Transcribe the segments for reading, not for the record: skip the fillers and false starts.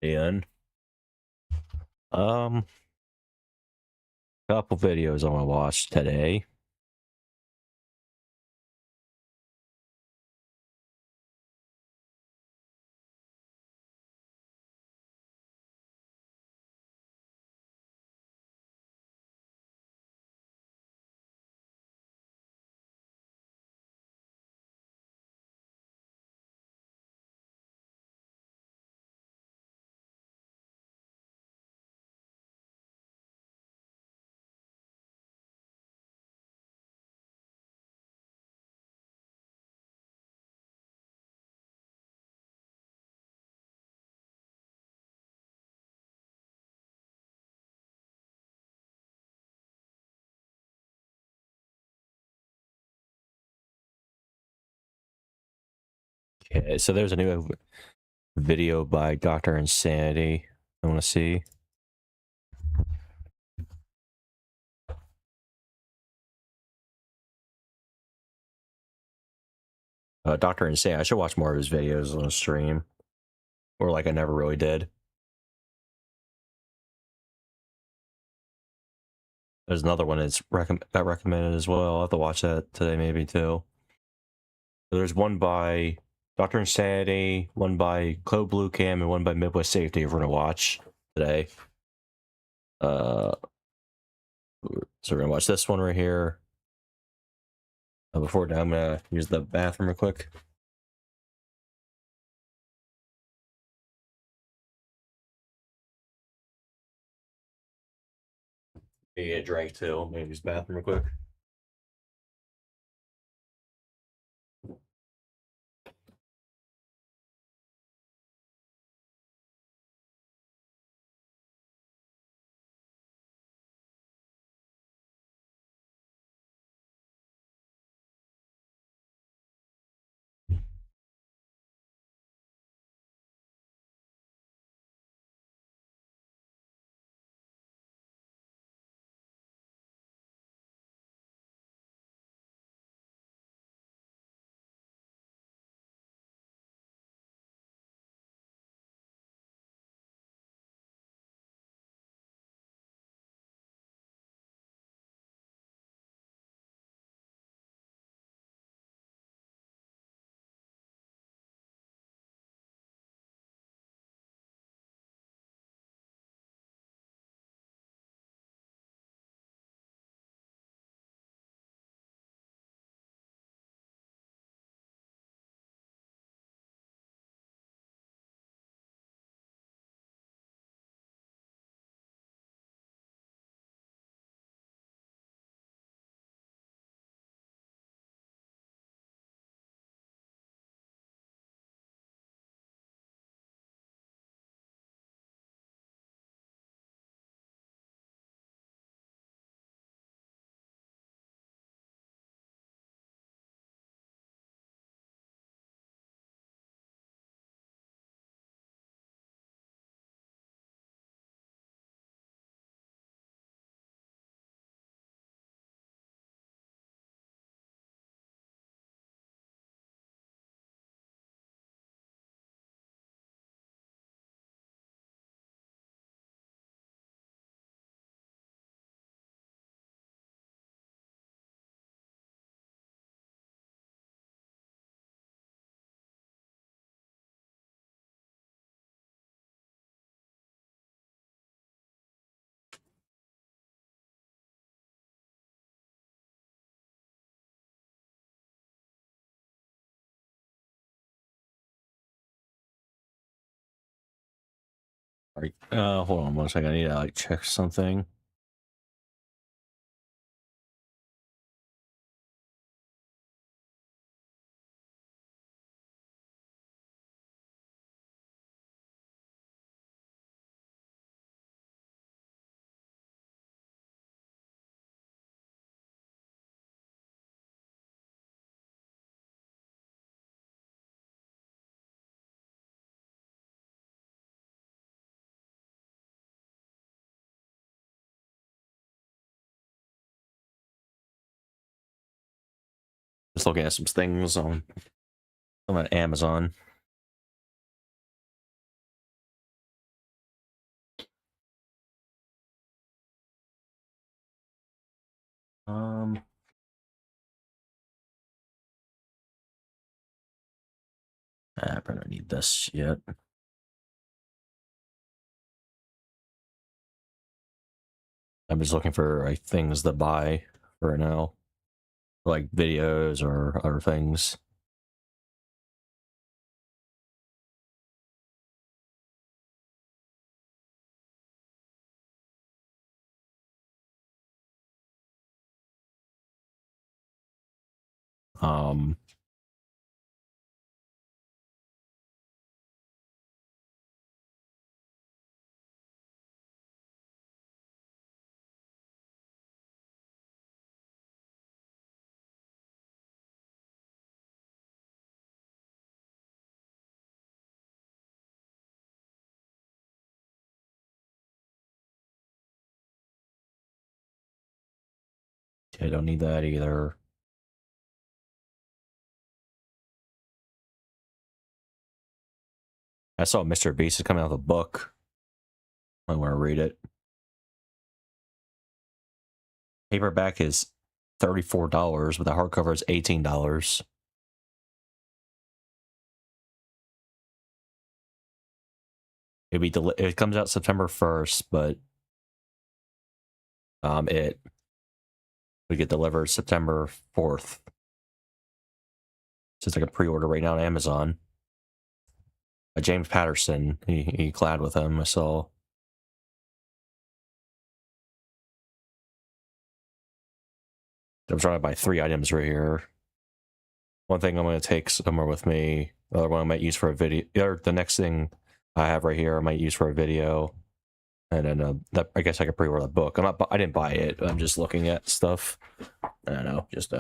And um, couple videos I want to watch today. Okay, so there's a new video by Dr. Insanity I want to see. Dr. Insanity. I should watch more of his videos on stream, or like I never really did. There's another one that's got recommended as well. I'll have to watch that today, maybe too. So there's one by Dr. Insanity, one by Code Blue Cam, and one by Midwest Safety. We're gonna watch today. So we're gonna watch this one right here. Before that, I'm gonna use the bathroom real quick. Maybe a drink too. Maybe use the bathroom real quick. All right. Hold on one second. I need to like check something. Just looking at some things on Amazon. I probably don't need this yet. I'm just looking for like things to buy for now, like videos or other things. Um, I don't need that either. I saw Mr. Beast is coming out with a book. I want to read it. Paperback is $34, but the hardcover is $18. It comes out September 1st, but it would get delivered September 4th. So it's like a pre-order right now on Amazon. James Patterson, he clad with him, I saw. I'm trying to buy 3 items right here. One thing I'm going to take somewhere with me. The other one I might use for a video. The next thing I have right here I might use for a video. And then I guess I could pre-order the book. I didn't buy it. I'm just looking at stuff. I don't know. Just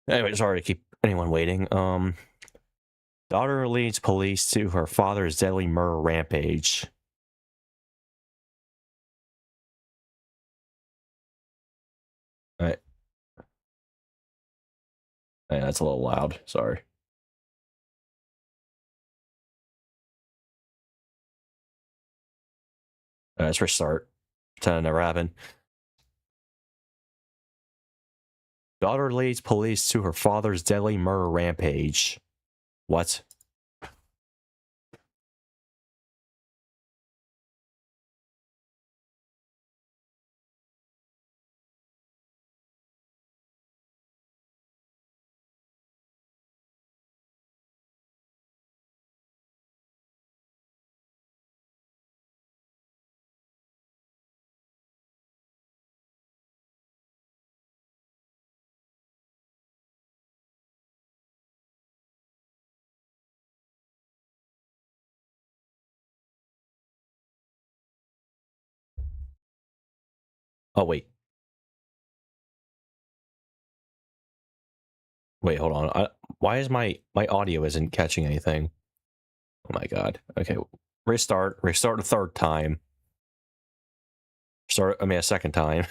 Anyway, sorry to keep anyone waiting. Daughter leads police to her father's deadly murder rampage. Alright. Yeah, that's a little loud. Sorry. Let's restart. Pretend it never happened. Daughter leads police to her father's deadly murder rampage. What? Oh, wait. Wait, hold on. Why is my audio isn't catching anything? Oh my god. Okay, restart a 3rd time. A second time.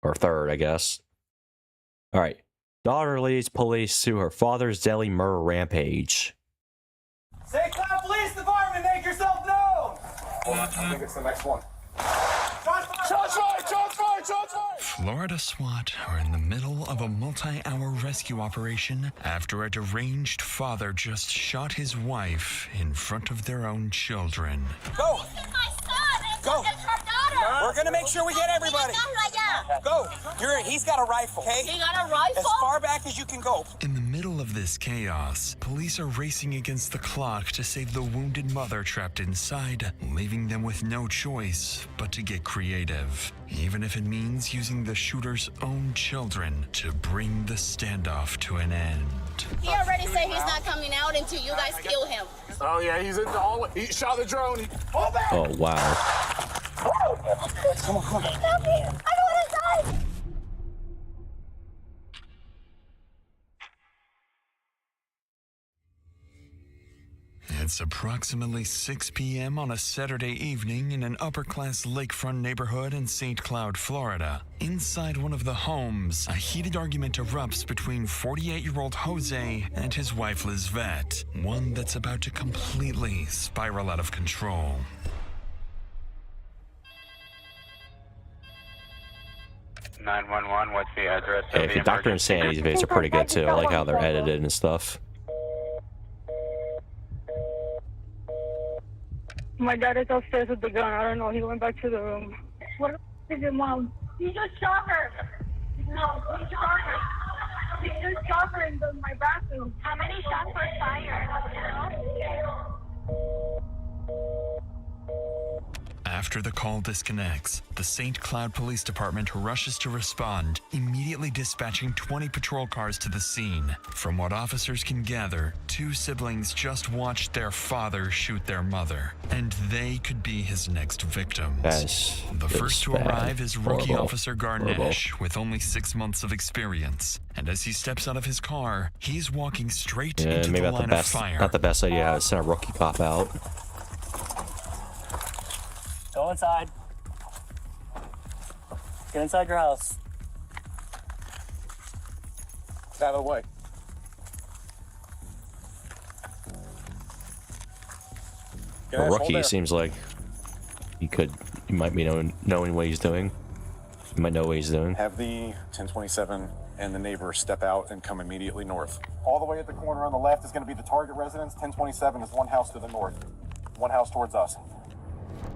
Or 3rd, I guess. Alright. Daughter leads police to her father's deadly murder rampage. St. Cloud Police Department, make yourself known! I think it's the next one. Shots fired! Florida SWAT are in the middle of a multi-hour rescue operation after a deranged father just shot his wife in front of their own children. Go! This is my son! Go. It's her daughter! We're gonna make sure we get everybody! Go! He's got a rifle, okay? He got a rifle? As far back as you can go. In the middle of this chaos, police are racing against the clock to save the wounded mother trapped inside, leaving them with no choice but to get creative, even if it means using the shooter's own children to bring the standoff to an end. He already said he's not coming out until you guys kill him. Oh yeah, he's in the hallway. He shot the drone. Oh, wow. Come on. Help me! I don't want to die! It's approximately 6 p.m. on a Saturday evening in an upper-class lakefront neighborhood in St. Cloud, Florida. Inside one of the homes, a heated argument erupts between 48-year-old Jose and his wife Lizvette, one that's about to completely spiral out of control. 911, what's the address Hey, of if the you Dr. emergency? Insanity's videos are pretty good too. I like how they're edited and stuff. My dad is upstairs with the gun. I don't know. He went back to the room. What is your mom? He just shot her. No, he shot her. He just shot her in my bathroom. How many shots were fired? After the call disconnects, the St. Cloud Police Department rushes to respond, immediately dispatching 20 patrol cars to the scene. From what officers can gather, two siblings just watched their father shoot their mother, and they could be his next victims. The first to arrive is Rookie Officer Garnesh, with only 6 months of experience. And as he steps out of his car, he's walking straight into maybe the not line the of best, fire. not the best idea to send a rookie cop out. Go inside. Get inside your house. Get out of the way. A rookie seems like he might be knowing what he's doing. He might know what he's doing. Have the 1027 and the neighbor step out and come immediately north. All the way at the corner on the left is going to be the target residence. 1027 is one house to the north. One house towards us.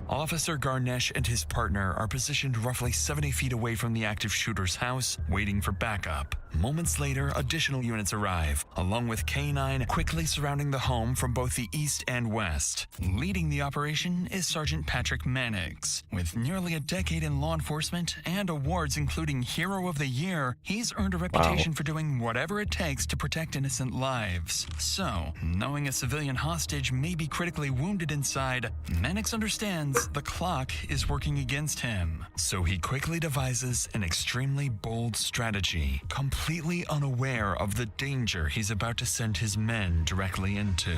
Officer Garnesh and his partner are positioned roughly 70 feet away from the active shooter's house, waiting for backup. Moments later, additional units arrive, along with K-9 quickly surrounding the home from both the east and west. Leading the operation is Sergeant Patrick Mannix. With nearly a decade in law enforcement and awards including Hero of the Year, he's earned a reputation for doing whatever it takes to protect innocent lives. So, knowing a civilian hostage may be critically wounded inside, Mannix understands the clock is working against him. So he quickly devises an extremely bold strategy, completely unaware of the danger he's about to send his men directly into.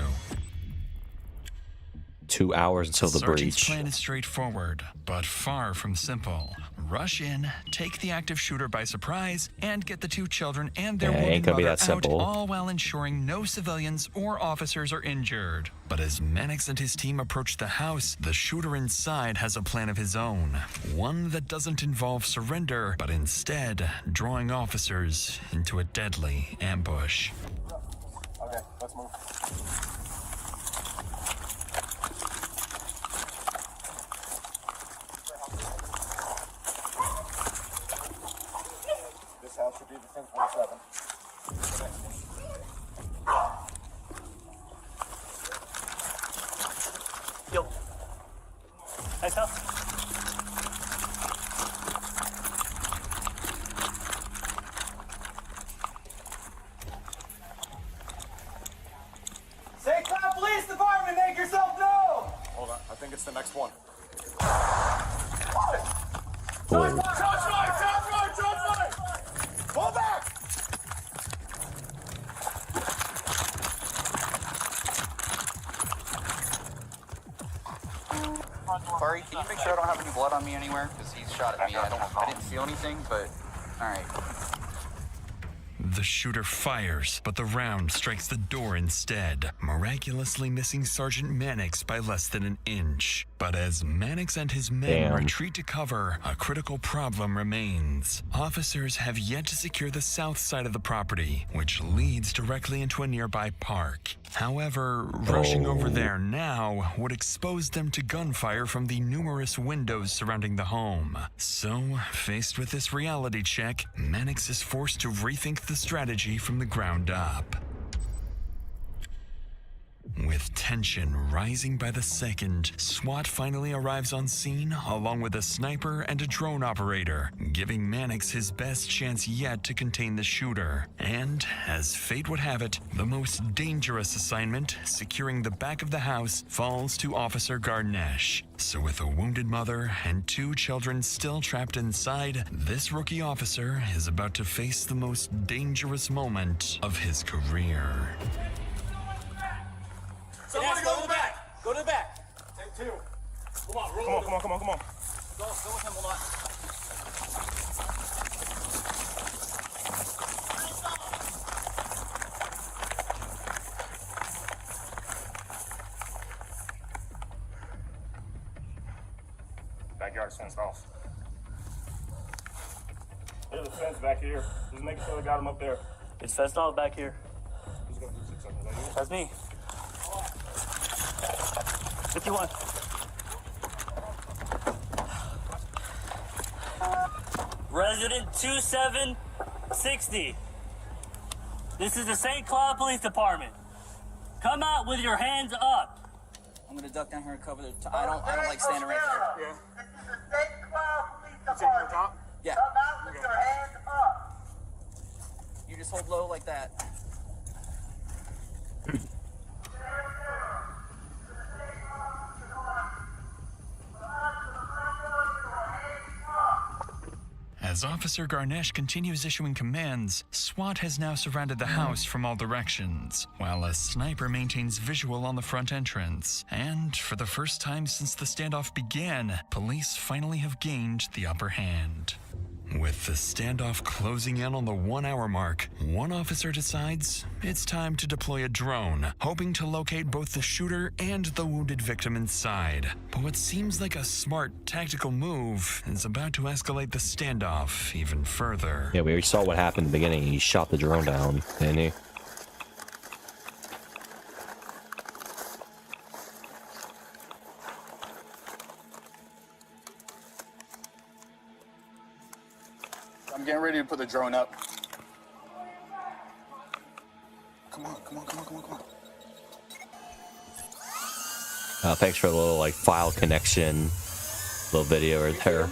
2 hours until the Sergeant's breach. plan is straightforward, but far from simple. Rush in, take the active shooter by surprise, and get the two children and their Yeah, wounded ain't gonna be mother that out, simple. all while ensuring no civilians or officers are injured. But as Mannix and his team approach the house, the shooter inside has a plan of his own. One that doesn't involve surrender, but instead drawing officers into a deadly ambush. Okay, let's move. This house should be the 1027. Yo. Nice house. St. Cloud Police Department, make yourself known! Hold on, I think it's the next one. Ooh. Shots fired! Shots fired! Shots fired! Pull back! Barry, can you make sure I don't have any blood on me anywhere? Because he's shot at me. I didn't feel anything, but all right. The shooter fires, but the round strikes the door instead, miraculously missing Sergeant Mannix by less than an inch. But as Mannix and his men retreat to cover, a critical problem remains. Officers have yet to secure the south side of the property, which leads directly into a nearby park. However, rushing over there now would expose them to gunfire from the numerous windows surrounding the home. So, faced with this reality check, Mannix is forced to rethink the strategy from the ground up. With tension rising by the second, SWAT finally arrives on scene along with a sniper and a drone operator, giving Mannix his best chance yet to contain the shooter. And, as fate would have it, the most dangerous assignment, securing the back of the house, falls to Officer Garnesh. So with a wounded mother and two children still trapped inside, this rookie officer is about to face the most dangerous moment of his career. Somebody go to the back! Go to the back! Take two. Come on, roll. Come on. Go with him, hold on. Backyard's fenced off. the fence back here. Just making sure they got him up there. It's fenced off back here. Who's gonna do 600? Is that you? That's me. 51. Resident 2760. This is the St. Cloud Police Department. Come out with your hands up. I'm gonna duck down here and cover the. I don't like standing right there. Yeah. This is the St. Cloud Police It's in your Department. top? Yeah. Come out with your hands up. You just hold low like that. As Officer Garnesh continues issuing commands, SWAT has now surrounded the house from all directions, while a sniper maintains visual on the front entrance. And for the first time since the standoff began, police finally have gained the upper hand. With the standoff closing in on the 1 hour mark, one officer decides it's time to deploy a drone, hoping to locate both the shooter and the wounded victim inside. But what seems like a smart tactical move is about to escalate the standoff even further. Yeah, we already saw what happened in the beginning. He shot the drone down, didn't he? I'm getting ready to put the drone up. Come on, come on, come on, come on, come on. Thanks for the little like file connection, little video right there.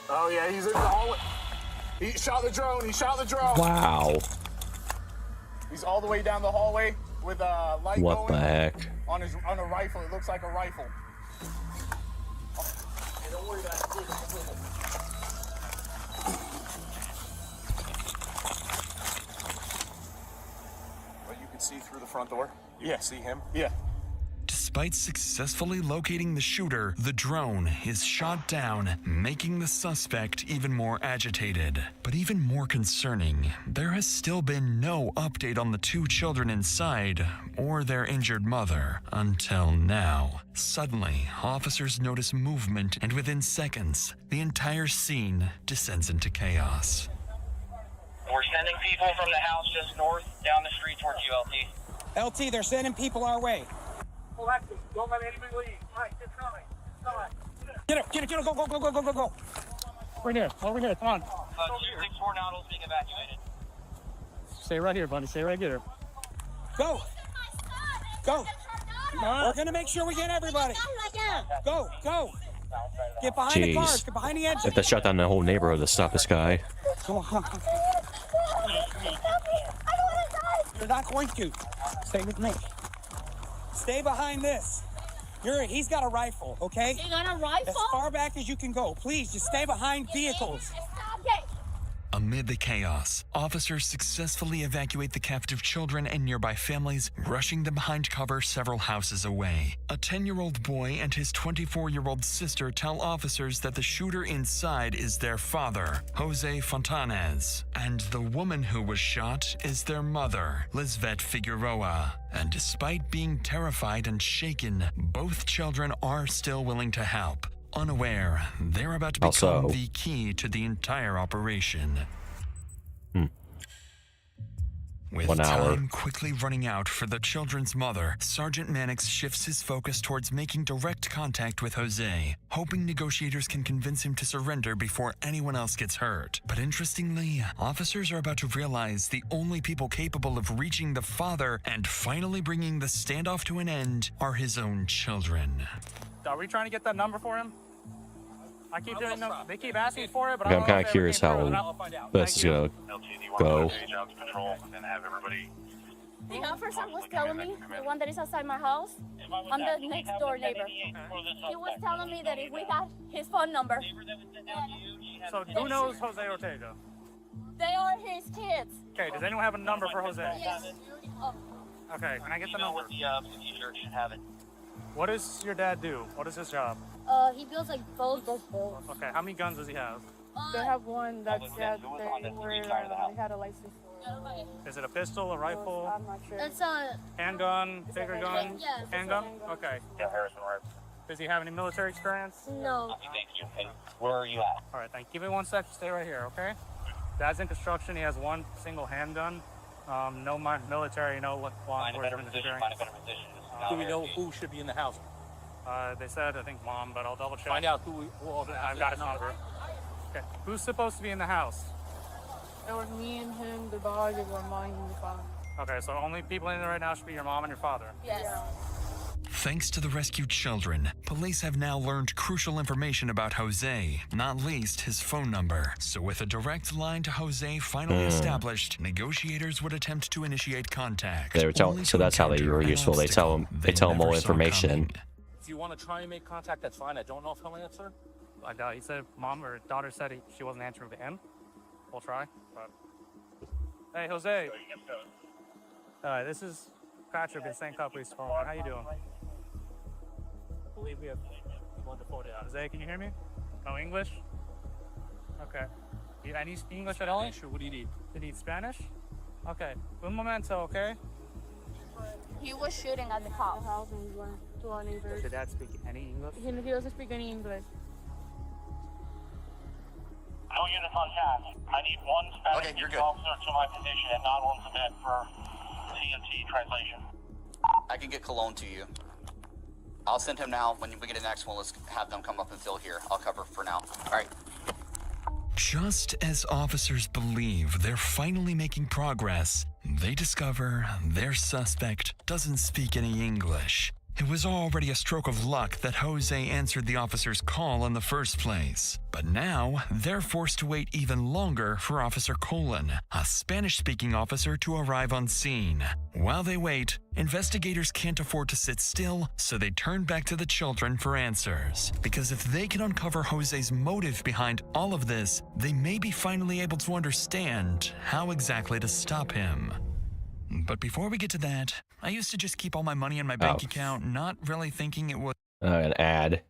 Oh yeah, he's in the hallway. He shot the drone. He shot the drone. Wow. He's all the way down the hallway with a light What the going heck? on a rifle. It looks like a rifle. Hey, don't worry about it. Well, you can see through the front door. You Yeah. can see him. Yeah. Despite successfully locating the shooter, the drone is shot down, making the suspect even more agitated. But even more concerning, there has still been no update on the two children inside or their injured mother until now. Suddenly, officers notice movement, and within seconds, the entire scene descends into chaos. We're sending people from the house just north down the street towards ULT. LT, they're sending people our way. Alexis, don't let anybody leave. All right, get coming. Come on. Get it, go, go, go, go, go, go, go. Over here, come on. 264 Nautilus being evacuated. Stay right here, buddy. Stay right here. Go. Go. We're gonna make sure we get everybody. Go, go. Get behind the cars, get behind the engine. If they shut down the whole neighborhood to stop this guy. Come on. You're not going to. Stay with me. Stay behind this. He's got a rifle, okay? You got a rifle? As far back as you can go. Please, just stay behind vehicles. Stop it. Amid the chaos, officers successfully evacuate the captive children and nearby families, rushing them behind cover several houses away. A 10-year-old boy and his 24-year-old sister tell officers that the shooter inside is their father, Jose Fontanez, and the woman who was shot is their mother, Lisbeth Figueroa. And despite being terrified and shaken, both children are still willing to help, unaware they're about to become the key to the entire operation. With 1 hour. time quickly running out for the children's mother, Sergeant Mannix shifts his focus towards making direct contact with Jose, hoping negotiators can convince him to surrender before anyone else gets hurt. But interestingly, officers are about to realize the only people capable of reaching the father and finally bringing the standoff to an end are his own children. Are we trying to get that number for him? I keep doing them. They keep asking for it, but I'm kind of curious how this is gonna go. The officer was telling me, the one that is outside my house, I'm the next door neighbor. He was telling me that if we got his phone number. So who knows Jose Ortega? They are his kids. Okay, does anyone have a number for Jose? Yes. Okay, can I get the number? Should have it. What does your dad do? What is his job? He builds like boats. Okay, how many guns does he have? They have one that's they had a license for. Is it a pistol, a rifle, I'm not sure. It's a handgun, bigger gun? Yes. Handgun? Okay. Yeah, Harrison, right. Does he have any military experience? no. Thank you. And where are you at? All right, thank you. Give me 1 sec. Stay right here, okay? Dad's in construction. He has one single handgun. No military, no law enforcement interfering. Do we know who should be in the house? They said, I think mom, but I'll double check. Find out who all the I've got his number. Okay. Who's supposed to be in the house? It was me and him, the dog, and my mom and the father. Okay, so only people in there right now should be your mom and your father. Yes. Thanks to the rescued children, police have now learned crucial information about Jose, not least his phone number. So with a direct line to Jose finally established, negotiators would attempt to initiate contact. They were telling, so that's how they were useful. They tell him more information. If you want to try and make contact, that's fine. I don't know if he'll answer. I doubt. He said mom or daughter said she wasn't answering to him. We'll try. But hey, Jose. This is Patrick in St. Cloud Police Department. How you doing? I believe we have one to 40 out. Jose, can you hear me? No English? Okay. Any English at all? Sure. What do you need? You need Spanish? Okay. Un momento, okay? He was shooting at the house. To our neighbors. Does your dad speak any English? He doesn't speak any English. No units on task. I need one Spanish Okay, you're good. officer to my position at 911 Submit for CMT translation. I can get Cologne to you. I'll send him now. When we get the next one, let's have them come up and fill here. I'll cover for now. All right. Just as officers believe they're finally making progress, they discover their suspect doesn't speak any English. It was already a stroke of luck that Jose answered the officer's call in the first place. But now, they're forced to wait even longer for Officer Colon, a Spanish-speaking officer, to arrive on scene. While they wait, investigators can't afford to sit still, so they turn back to the children for answers. Because if they can uncover Jose's motive behind all of this, they may be finally able to understand how exactly to stop him. But before we get to that, I used to just keep all my money in my bank account, not really thinking it was An ad.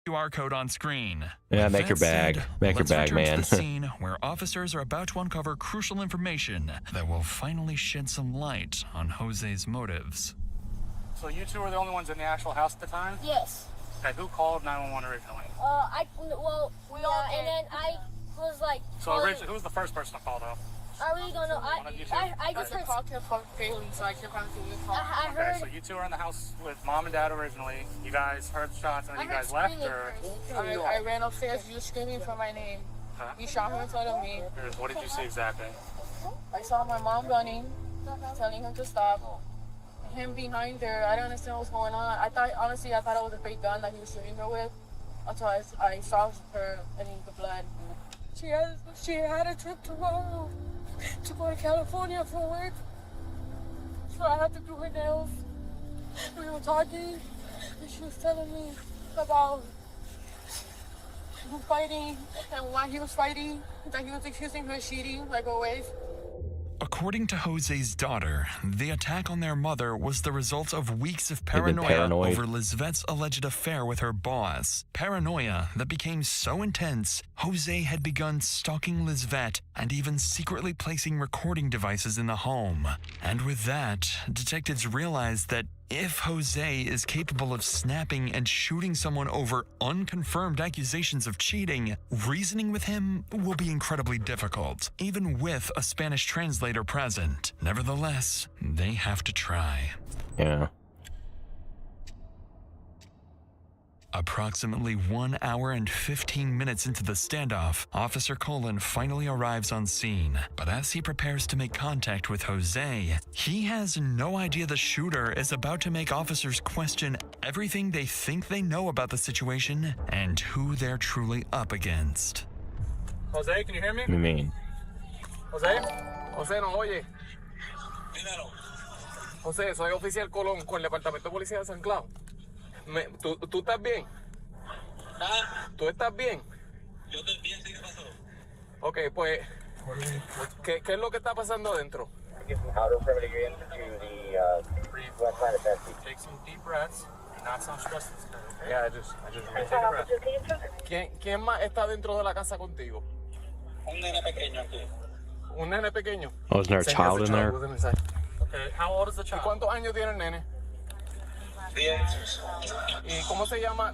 QR code on screen. Yeah, With make your that bag. said, Make your let's bag, return to man. the scene where officers are about to uncover crucial information that will finally shed some light on Jose's motives. So you two were the only ones in the actual house at the time? Yes. Okay, who called 911 originally? And then I was like. So originally, who was the first person to call though? I really don't know. I just heard. Talk to Caitlin, so I can't find the call. I Okay, heard. so you two were in the house with mom and dad originally. You guys heard shots and then you guys left, or I ran upstairs. He was screaming for my name. He shot him in front of me. what did you see exactly? I saw my mom running, telling him to stop. Him behind her. I don't understand what was going on. I thought it was a fake gun that he was shooting her with. Until I saw her in the blood. She had a trip tomorrow to go to California for work. So I had to do her nails. We were talking, and she was telling me about fighting, and while he was fighting, that he was accusing her of cheating, like always. According to Jose's daughter, the attack on their mother was the result of weeks of been paranoia paranoid. over Lisvette's alleged affair with her boss. Paranoia that became so intense, Jose had begun stalking Lisvette and even secretly placing recording devices in the home. And with that, detectives realized that if Jose is capable of snapping and shooting someone over unconfirmed accusations of cheating, reasoning with him will be incredibly difficult, even with a Spanish translator present. Nevertheless, they have to try. Yeah. Approximately 1 hour and 15 minutes into the standoff, Officer Colon finally arrives on scene. But as he prepares to make contact with Jose, he has no idea the shooter is about to make officers question everything they think they know about the situation and who they're truly up against. Jose, can you hear me? What do you mean? Jose? José, no oye. José, soy oficial Colón con el Departamento de Policía de San Cloud. ¿Tú estás bien? ¿Tú estás bien? Yo estoy bien, ¿sí? ¿Qué pasó? Ok, pues, ¿qué es lo que está pasando adentro? Take some deep breaths. Do not sound stressed. Okay? Yeah, I just Take a breath. ¿Quién más está dentro de la casa contigo? Un nene pequeño aquí. ¿Un nene pequeño? Oh, isn't there a Same child as in the there? child was inside. Okay, how old is the ¿Y child? cuántos años tiene el nene? 10. ¿Y cómo se llama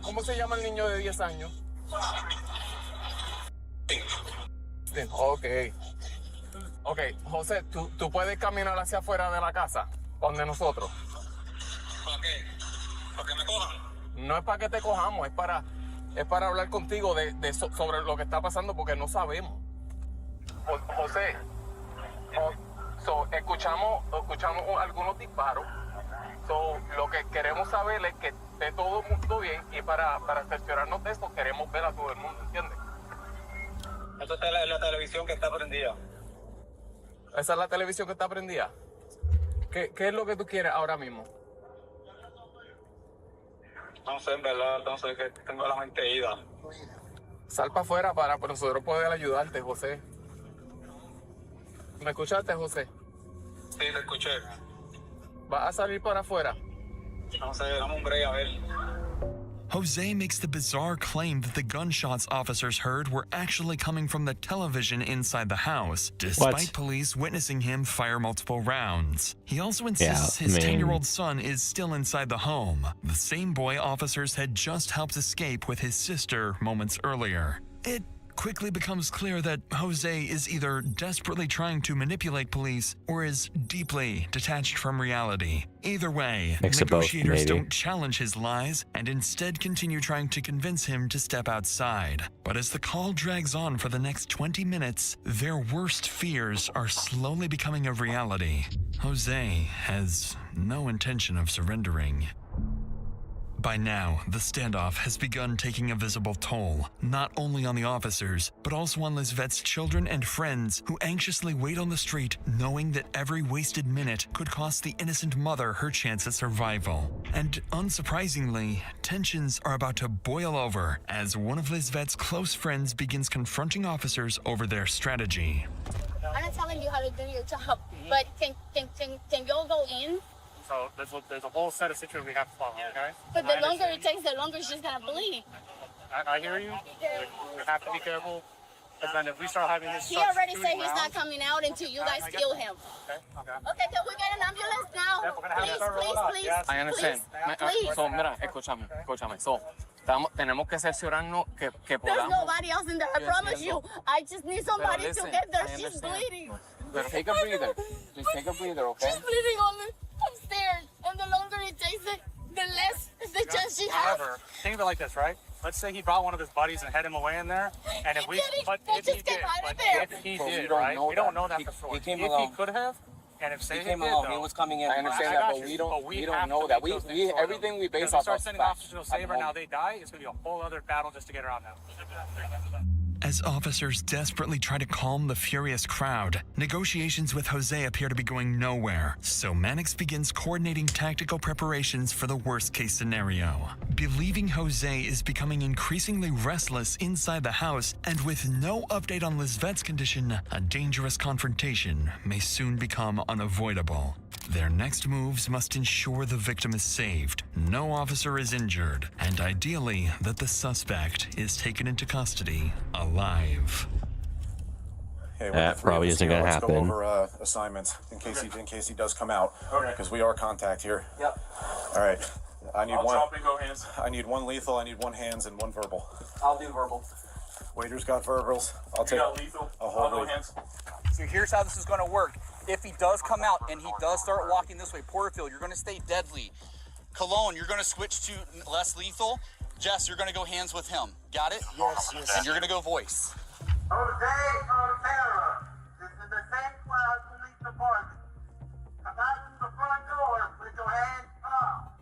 el niño de 10 años? Ok. Ok, José, ¿tú puedes caminar hacia afuera de la casa, donde nosotros? ¿Para qué? ¿Para que me cojan? No es para que te cojamos, es para hablar contigo sobre lo que está pasando, porque no sabemos. José, escuchamos algunos disparos. Lo que queremos saber es que esté todo el mundo bien, y para cerciorarnos de eso queremos ver a todo el mundo, ¿entiendes? Esa es la televisión que está prendida. ¿Esa es la televisión que está prendida? ¿Qué es lo que tú quieres ahora mismo? No sé, en verdad, entonces que tengo la mente ida. Sal para afuera para nosotros poder ayudarte, José. ¿Me escuchaste, José? Sí, lo escuché. ¿Vas a salir para afuera? No sé, dame un break a ver. Jose makes the bizarre claim that the gunshots officers heard were actually coming from the television inside the house, despite police witnessing him fire multiple rounds. He also insists his 10-year-old son is still inside the home, the same boy officers had just helped escape with his sister moments earlier. It quickly becomes clear that Jose is either desperately trying to manipulate police or is deeply detached from reality. Either way, negotiators don't challenge his lies and instead continue trying to convince him to step outside. But as the call drags on for the next 20 minutes, their worst fears are slowly becoming a reality. Jose has no intention of surrendering. By now, the standoff has begun taking a visible toll, not only on the officers, but also on Lisvette's children and friends who anxiously wait on the street, knowing that every wasted minute could cost the innocent mother her chance at survival. And unsurprisingly, tensions are about to boil over as one of Lisvette's close friends begins confronting officers over their strategy. I'm not telling you how to do your job, but can y'all go in? So there's a whole set of situations we have to follow, okay? But the longer it takes, the longer it's just gonna bleed. I hear you. We have to be careful. Because then if we start having this He already said he's not coming out until you guys kill him. Okay. Okay, can we get an ambulance now? Please. I understand. Please. So, mira, escúchame. So, tenemos que cerciorarnos que There's podamos. nobody else in there, I promise you. I just need somebody to get there. She's bleeding. But take a breather. Just take a breather, okay? She's bleeding on the upstairs. And the longer it takes it, the less the chance she has. However, think of it like this, right? Let's say he brought one of his buddies and had him away in there, and if we did, right? We don't know that for sure. He came if alone. he could have, and if say He came alone. He was coming in. I understand that, but we don't know that. We everything we base off off start of sending officers to Saber, now they die. It's gonna be a whole other battle just to get around them. As officers desperately try to calm the furious crowd, negotiations with Jose appear to be going nowhere, so Mannix begins coordinating tactical preparations for the worst-case scenario. Believing Jose is becoming increasingly restless inside the house, and with no update on Lisvette's condition, a dangerous confrontation may soon become unavoidable. Their next moves must ensure the victim is saved, no officer is injured, and ideally that the suspect is taken into custody alive. Hey, That probably isn't going to Let's go happen. over assignments in case he does come out, because we are contact here. Yep. All right. I need I'll one. drop and go hands. I need one lethal. I need one hands and one verbal. I'll do verbal. Waiter's got verbals. I'll take. lethal. I'll hold go lethal. hands. So here's how this is going to work. If he does come out and he does start walking this way, Porterfield, you're going to stay deadly. Cologne, you're going to switch to less lethal. Jess, you're going to go hands with him. Got it? Yes. And you're going to go voice. Jose Otero, this is the St. Cloud Police Department. Come out to the front door with your hands up.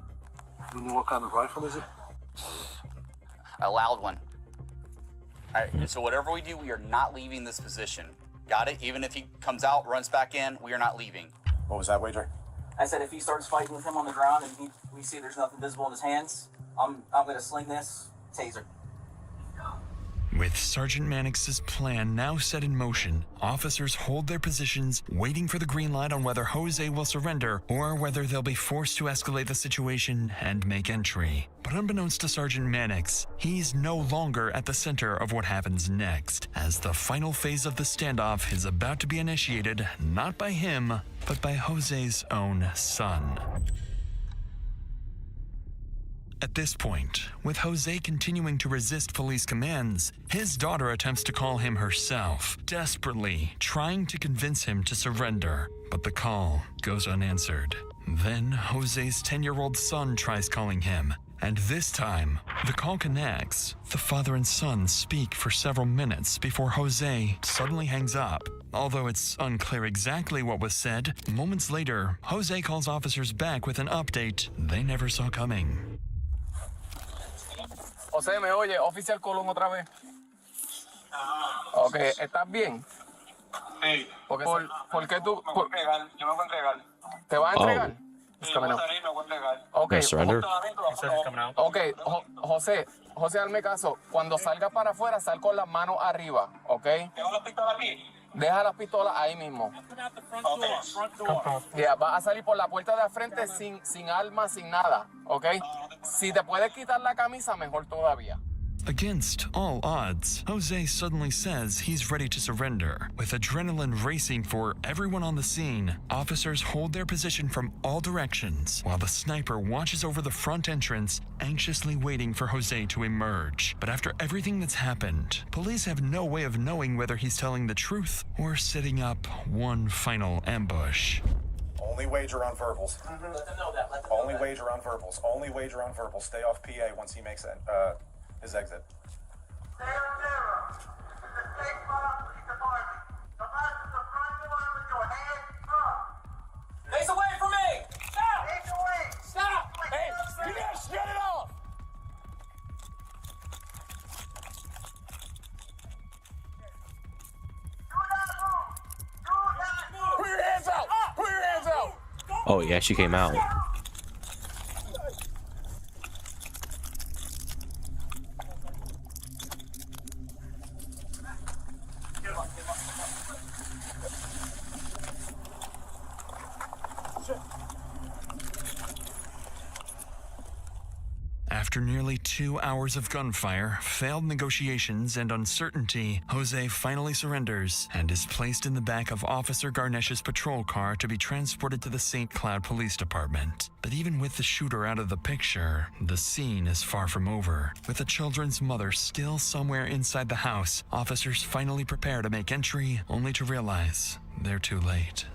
You know what kind of rifle is it? A loud one. All right, so whatever we do, we are not leaving this position. Got it? Even if he comes out, runs back in, we are not leaving. What was that, Waiter? I said if he starts fighting with him on the ground and we see there's nothing visible in his hands, I'm going to sling this taser. With Sergeant Mannix's plan now set in motion, officers hold their positions, waiting for the green light on whether Jose will surrender or whether they'll be forced to escalate the situation and make entry. But unbeknownst to Sergeant Mannix, he's no longer at the center of what happens next, as the final phase of the standoff is about to be initiated not by him, but by Jose's own son. At this point, with Jose continuing to resist police commands, his daughter attempts to call him herself, desperately trying to convince him to surrender, but the call goes unanswered. Then Jose's 10-year-old son tries calling him, and this time, the call connects. The father and son speak for several minutes before Jose suddenly hangs up. Although it's unclear exactly what was said, moments later, Jose calls officers back with an update they never saw coming. José, ¿me oye? Oficial Colón otra vez. Ok, ¿estás bien? Sí. ¿Por qué tú...? Yo me voy a entregar. ¿Te vas a entregar? Sí, voy a salir, me voy a entregar. Ok, surrender? ok, José, hazme caso. Cuando salga para afuera, sal con las manos arriba, ¿ok? ¿Tengo la pistola aquí? Deja las pistolas ahí mismo. Ya, vas a salir por la puerta de al frente sin armas, sin nada, ¿ok? Si te puedes quitar la camisa, mejor todavía. Against all odds, Jose suddenly says he's ready to surrender. With adrenaline racing for everyone on the scene, officers hold their position from all directions, while the sniper watches over the front entrance, anxiously waiting for Jose to emerge. But after everything that's happened, police have no way of knowing whether he's telling the truth or setting up one final ambush. Only wager on verbals. Let them know that. Only wager on verbals. Only wager on verbals. Stay off PA once he makes it. His exit. Face away from me! Stop! Stop! Hey, you guys shut it off! Put your hands out! Put your hands out! Oh, yeah, she came out. After nearly 2 hours of gunfire, failed negotiations, and uncertainty, Jose finally surrenders and is placed in the back of Officer Garnesh's patrol car to be transported to the St. Cloud Police Department. But even with the shooter out of the picture, the scene is far from over. With the children's mother still somewhere inside the house, officers finally prepare to make entry, only to realize they're too late.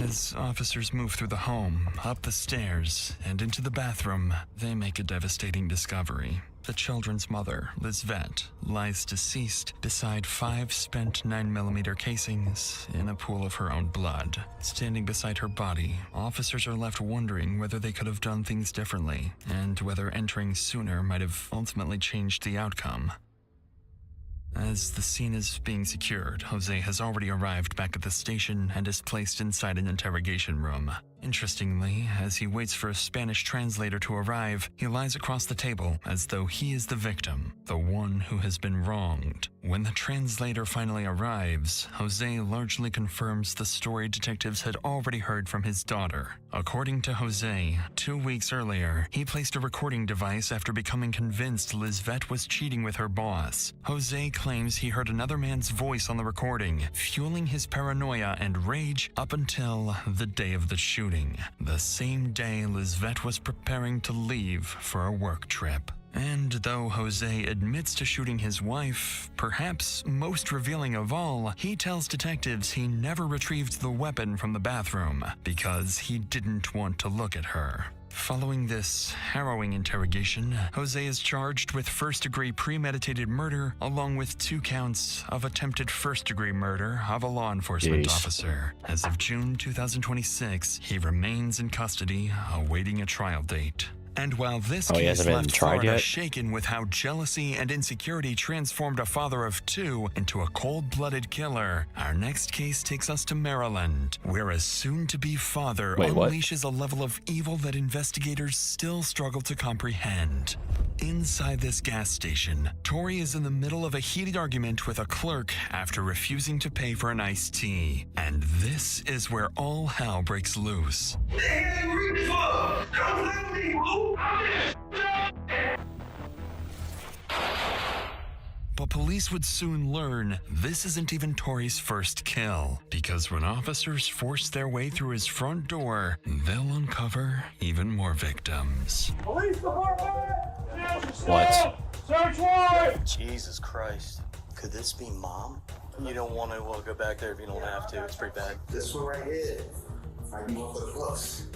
As officers move through the home, up the stairs, and into the bathroom, they make a devastating discovery. The children's mother, Lizvette, lies deceased beside 5 spent 9mm casings in a pool of her own blood. Standing beside her body, officers are left wondering whether they could have done things differently, and whether entering sooner might have ultimately changed the outcome. As the scene is being secured, Jose has already arrived back at the station and is placed inside an interrogation room. Interestingly, as he waits for a Spanish translator to arrive, he lies across the table as though he is the victim, the one who has been wronged. When the translator finally arrives, Jose largely confirms the story detectives had already heard from his daughter. According to Jose, 2 weeks earlier, he placed a recording device after becoming convinced Lizvette was cheating with her boss. Jose claims he heard another man's voice on the recording, fueling his paranoia and rage up until the day of the shooting. The same day Lizvette was preparing to leave for a work trip. And though Jose admits to shooting his wife, perhaps most revealing of all, he tells detectives he never retrieved the weapon from the bathroom because he didn't want to look at her. Following this harrowing interrogation, Jose is charged with first-degree premeditated murder along with 2 counts of attempted first-degree murder of a law enforcement officer. As of June 2026, he remains in custody, awaiting a trial date. And while this case left Florida shaken with how jealousy and insecurity transformed a father of 2 into a cold-blooded killer, our next case takes us to Maryland, where a soon-to-be father unleashes a level of evil that investigators still struggle to comprehend. Inside this gas station, Tori is in the middle of a heated argument with a clerk after refusing to pay for an iced tea. And this is where all hell breaks loose. But police would soon learn this isn't even Tori's first kill, because when officers force their way through his front door, they'll uncover even more victims. Police department! What? Search warrant! Jesus Christ. Could this be Mom? You don't want to go back there if you don't have to. It's pretty bad. This one right here.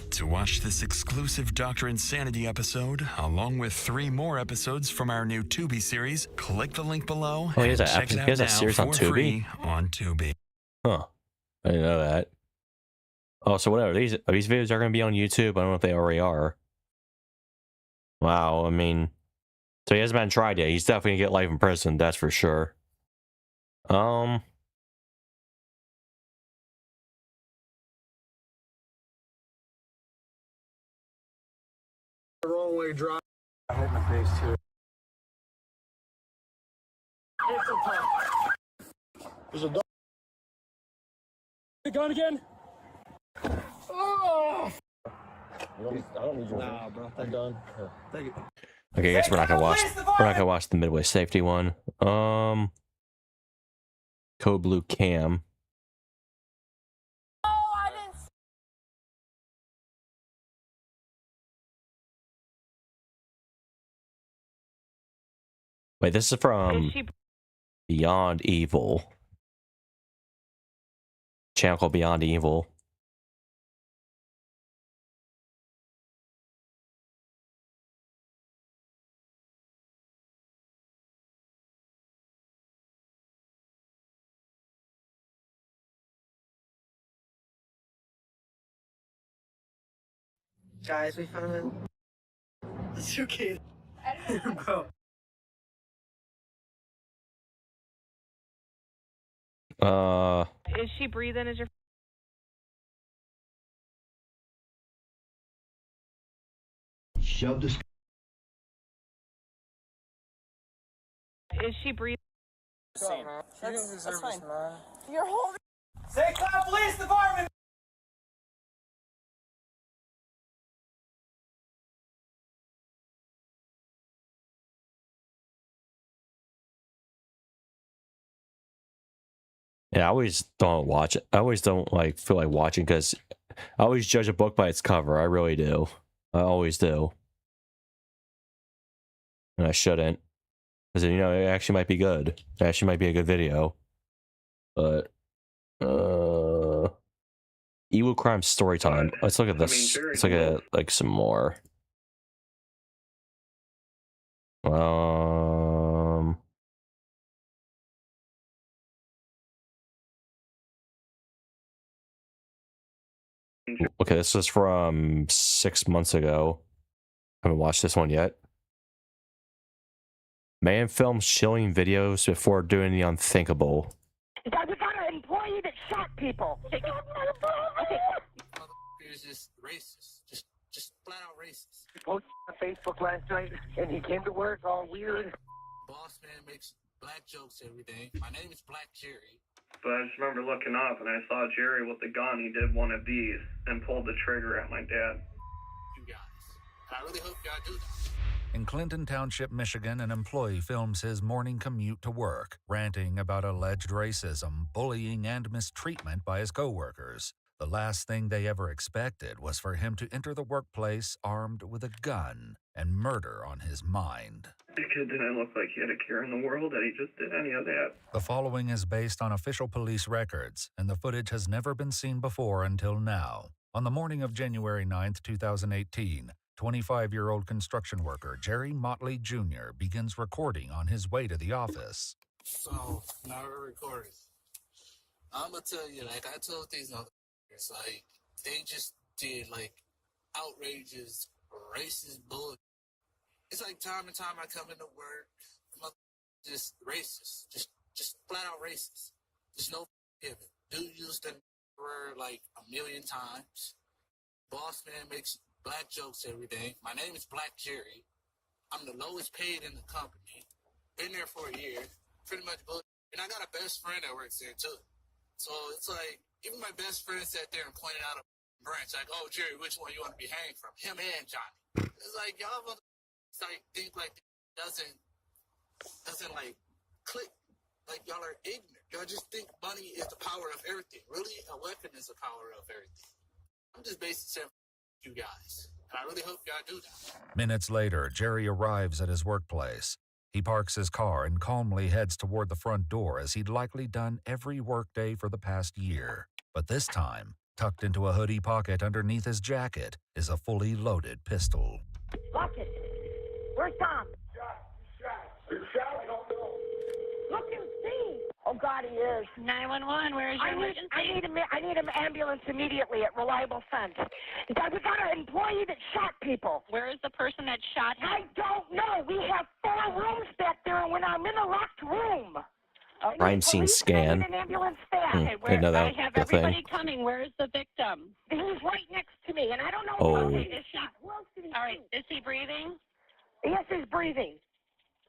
To watch this exclusive Dr. Insanity episode, along with 3 more episodes from our new Tubi series, click the link below Oh, he has and a- check it he out has a now series on for Tubi? free on Tubi. Huh. I didn't know that. Oh, so whatever. These videos are going to be on YouTube. I don't know if they already are. Wow. I mean, so he hasn't been tried yet. He's definitely going to get life in prison. That's for sure. Wrong way drive. I hit my face too. There's a dog. The gun again? Oh! I don't need your Nah, bro. I'm done. Thank you. Okay, I guess we're not gonna watch the Midway Safety one. Code Blue Cam. Wait, this is from Beyond Evil. Channel called Beyond Evil. Guys, we found it. It's okay. Bro. Is she breathing? Is your Shove this. Is she breathing? That's fine. You're holding. St. Cloud Police Department! Yeah, I always don't watch it. I always don't like feel like watching because I always judge a book by its cover. I really do. I always do. And I shouldn't. Because, you know, it actually might be good. It actually might be a good video. But, Evil Crime Story Time. Let's look at this. Let's look at, like, some more. Okay, this is from 6 months ago. I haven't watched this one yet. Man films chilling videos before doing the unthinkable. Guys, we got an employee that shot people. He's just racist. Just flat out racist. He posted on Facebook last night, and he came to work all weird. Boss man makes black jokes every day. My name is Black Jerry. But I just remember looking up and I saw Jerry with the gun. He did one of these and pulled the trigger at my dad. You guys. And I really hope y'all do that. In Clinton Township, Michigan, an employee films his morning commute to work, ranting about alleged racism, bullying, and mistreatment by his coworkers. The last thing they ever expected was for him to enter the workplace armed with a gun and murder on his mind. The kid didn't look like he had a care in the world that he just did any of that. The following is based on official police records, and the footage has never been seen before until now. On the morning of January 9th, 2018, 25-year-old construction worker Jerry Motley Jr. begins recording on his way to the office. So, now we're recording. I'm gonna tell you, like I told these motherfuckers, like, they just did, like, outrageous, racist bullshit. It's like time and time I come into work, just racist, just flat out racist. There's no giving. Dude used the word like a million times. Boss man makes black jokes every day. My name is Black Jerry. I'm the lowest paid in the company. Been there for a year. Pretty much bullshit. And I got a best friend that works there too. So it's like, even my best friend sat there and pointed out a branch, like, oh, Jerry, which one you want to be hanged from? Him and Johnny. It's like, y'all like think like doesn't like click. Like, y'all are ignorant. Y'all just think money is the power of everything. Really, a weapon is the power of everything. I'm just basically saying, you guys. And I really hope y'all do that. Minutes later, Jerry arrives at his workplace. He parks his car and calmly heads toward the front door as he'd likely done every workday for the past year. But this time, tucked into a hoodie pocket underneath his jacket, is a fully loaded pistol. Lock it. Where's Tom? Look and see. Oh, God, he is. 911, where is your emergency? I need an ambulance immediately at Reliable Fence. We got an employee that shot people. Where is the person that shot him? I don't know. We have 4 rooms back there, and when I'm in a locked room. Crime scene scan. An ambulance fast. Okay, Didn't know that I have was a thing. everybody coming. Where is the victim? He's right next to me, and I don't know. Oh. Okay, all right, is he breathing? Yes, he's breathing.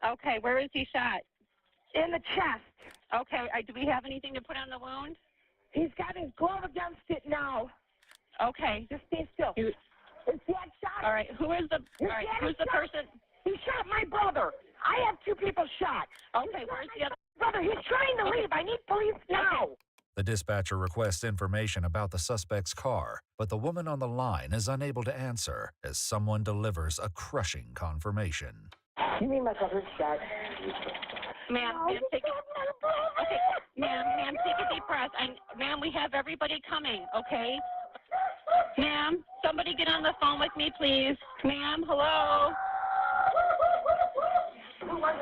Okay, where is he shot? In the chest. Okay, do we have anything to put on the wound? He's got his glove against it now. Okay. Just stay still. Is that shot? All right, who's the person? He shot my brother. I have 2 people shot. Okay, where's the other? Brother, he's trying to leave. I need police now. The dispatcher requests information about the suspect's car, but the woman on the line is unable to answer as someone delivers a crushing confirmation. You mean my brother's shot? Ma'am, take a deep breath. Ma'am, we have everybody coming, okay? Ma'am, somebody get on the phone with me, please. Ma'am, hello?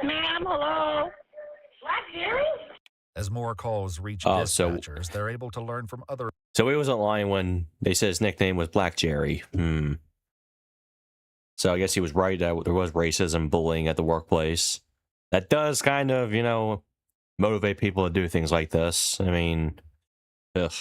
Ma'am, hello? Black Jerry? As more calls reach Oh, dispatchers, they're able to learn from other... So he wasn't lying when they said his nickname was Black Jerry. So I guess he was right that there was racism, bullying at the workplace. That does kind of, motivate people to do things like this. I mean, ugh.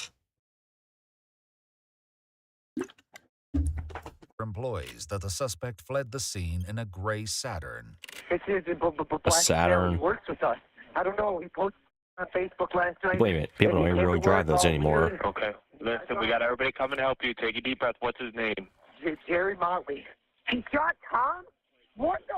employees that the suspect fled the scene in a gray Saturn. It's A Saturn. He works with us. I don't know. He posted on Facebook last night. Wait a minute. People don't even really drive those anymore. Okay. Listen, we got everybody coming to help you. Take a deep breath. What's his name? Jerry Motley. He shot Tom? What the?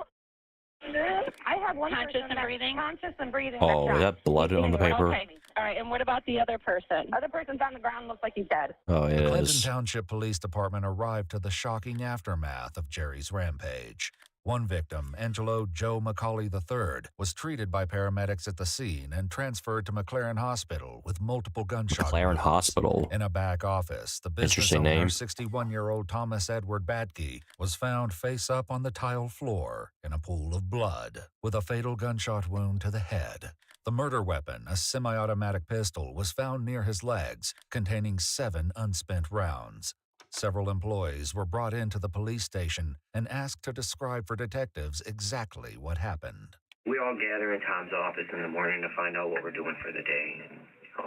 I have one Conscious person and breathing? Conscious and breathing. Oh, is that blood on the paper? Okay, all right, and what about the other person? Other person's on the ground, looks like he's dead. Oh, it The Clinton is. Township Police Department arrived to the shocking aftermath of Jerry's rampage. One victim, Angelo Joe McCauley III, was treated by paramedics at the scene and transferred to McLaren Hospital with multiple gunshot McLaren wounds. Hospital. In a back office, the business Interesting owner, name. 61-year-old Thomas Edward Badke, was found face up on the tile floor in a pool of blood with a fatal gunshot wound to the head. The murder weapon, a semi-automatic pistol, was found near his legs, containing 7 unspent rounds. Several employees were brought into the police station and asked to describe for detectives exactly what happened. We all gather in Tom's office in the morning to find out what we're doing for the day, and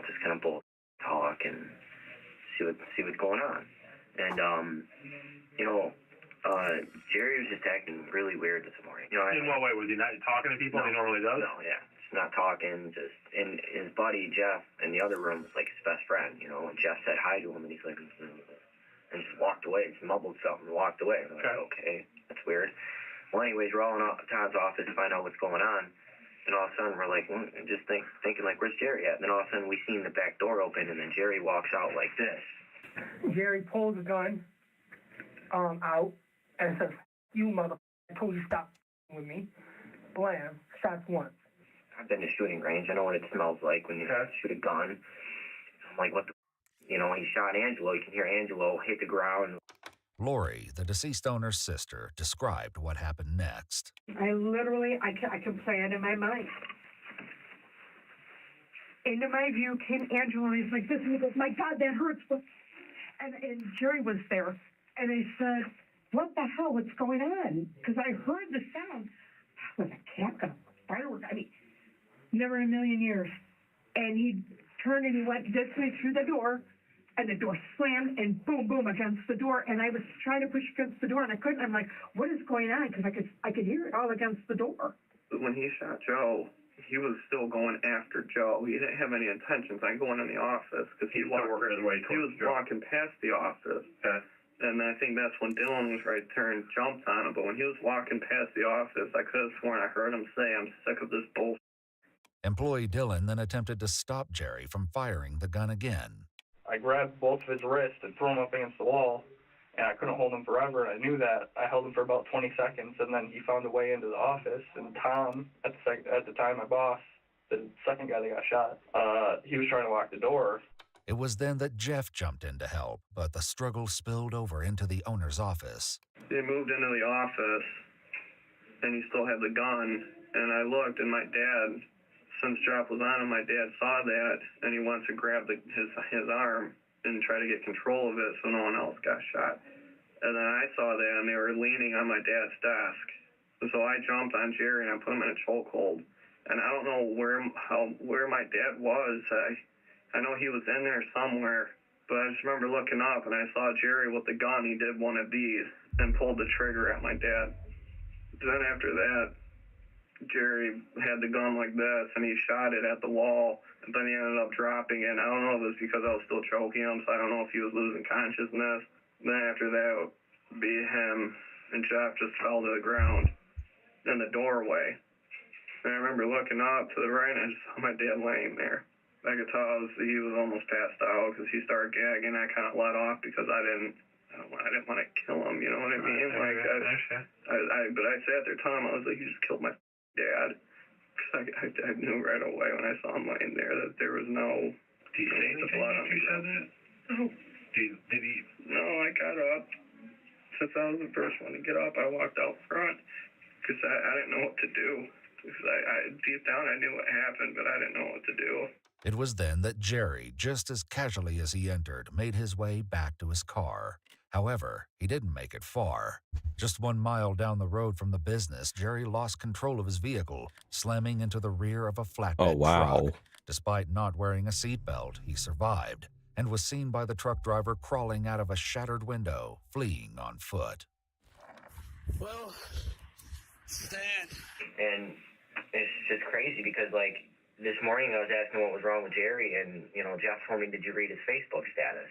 just kind of talk and see what's going on. And Jerry was just acting really weird this morning. In what way? Was he not talking to people? No, he normally does. No, yeah, just not talking. And his buddy Jeff in the other room was like his best friend. And Jeff said hi to him, and he's like. And just walked away, just mumbled something and walked away. I'm like, okay, that's weird. Well, anyways, we're all in Todd's office to find out what's going on. And all of a sudden, we're like, just thinking like, where's Jerry at? And then all of a sudden, we seen the back door open, and then Jerry walks out like this. Jerry pulls the gun out and says, "You mother! I told you stop with me." Blam! Shots once. I've been to shooting range. I know what it smells like when you shoot a gun. I'm like, what the? He shot Angelo. You can hear Angelo hit the ground. Lori, the deceased owner's sister, described what happened next. I can play it in my mind. Into my view came Angelo, and he's like this, and he goes, "My God, that hurts." And Jerry was there, and I said, "What the hell? What's going on?" Because I heard the sound. Was a cat gun, firework? I mean, never in a million years. And he turned and he went this way through the door. And the door slammed and boom, boom against the door. And I was trying to push against the door and I couldn't. I'm like, what is going on? Because I could hear it all against the door. When he shot Joe, he was still going after Joe. He didn't have any intentions on going in the office because he was walking past the office. Okay. And I think that's when Dylan was right there and jumped on him. But when he was walking past the office, I could have sworn I heard him say, "I'm sick of this bull." Employee Dylan then attempted to stop Jerry from firing the gun again. I grabbed both of his wrists and threw him up against the wall, and I couldn't hold him forever, and I knew that. I held him for about 20 seconds, and then he found a way into the office, and Tom, at the time, my boss, the second guy that got shot, he was trying to lock the door. It was then that Jeff jumped in to help, but the struggle spilled over into the owner's office. They moved into the office, and he still had the gun, and I looked, and my dad, since Jeff was on him, my dad saw that, and he went to grab his arm and try to get control of it so no one else got shot. And then I saw that, and they were leaning on my dad's desk. So I jumped on Jerry, and I put him in a chokehold. And I don't know where my dad was. I know he was in there somewhere, but I just remember looking up, and I saw Jerry with the gun. He did one of these and pulled the trigger at my dad. Then after that, Jerry had the gun like this, and he shot it at the wall, and then he ended up dropping it. I don't know if it was because I was still choking him, so I don't know if he was losing consciousness. Then after that would be him, and Jeff just fell to the ground in the doorway. And I remember looking up to the right, and I just saw my dad laying there. I could tell he was almost passed out because he started gagging. I kind of let off because I didn't want to kill him, you know what I mean? But I sat there telling him, I was like, you just killed my dad. Because I knew right away when I saw him laying there that there was no... Did he say anything after you said that? No. Did he? No, I got up. Since I was the first one to get up, I walked out front because I didn't know what to do. Because deep down I knew what happened, but I didn't know what to do. It was then that Jerry, just as casually as he entered, made his way back to his car. However, he didn't make it far. Just 1 mile down the road from the business, Jerry lost control of his vehicle, slamming into the rear of a flatbed truck. Despite not wearing a seatbelt, he survived and was seen by the truck driver crawling out of a shattered window, fleeing on foot. Well, Stan. And it's just crazy because, like, this morning I was asking what was wrong with Jerry, and, you know, Jeff told me, did you read his Facebook status?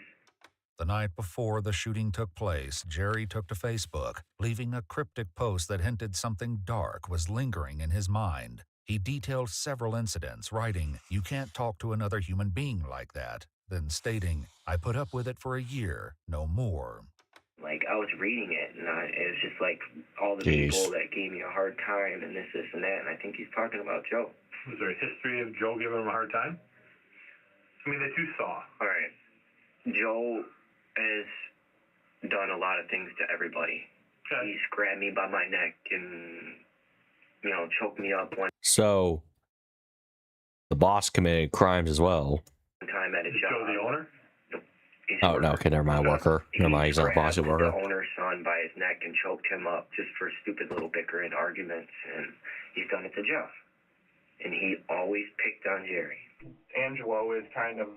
The night before the shooting took place, Jerry took to Facebook, leaving a cryptic post that hinted something dark was lingering in his mind. He detailed several incidents, writing, "You can't talk to another human being like that," then stating, "I put up with it for a year, no more." Like, I was reading it, and it was just like all the people that gave me a hard time and this, and that, and I think he's talking about Joe. Was there a history of Joe giving him a hard time? I mean, that you saw. All right. Joe has done a lot of things to everybody. Okay. He's grabbed me by my neck and, you know, choked me up one So, the boss committed crimes as well. time at a job. Joe the owner? Oh, no, okay, never mind, worker. Never mind, he's not a boss, he's a worker. The owner's son by his neck and choked him up just for stupid little bickering arguments, and he's done it to Jeff. And he always picked on Jerry. Angelo is kind of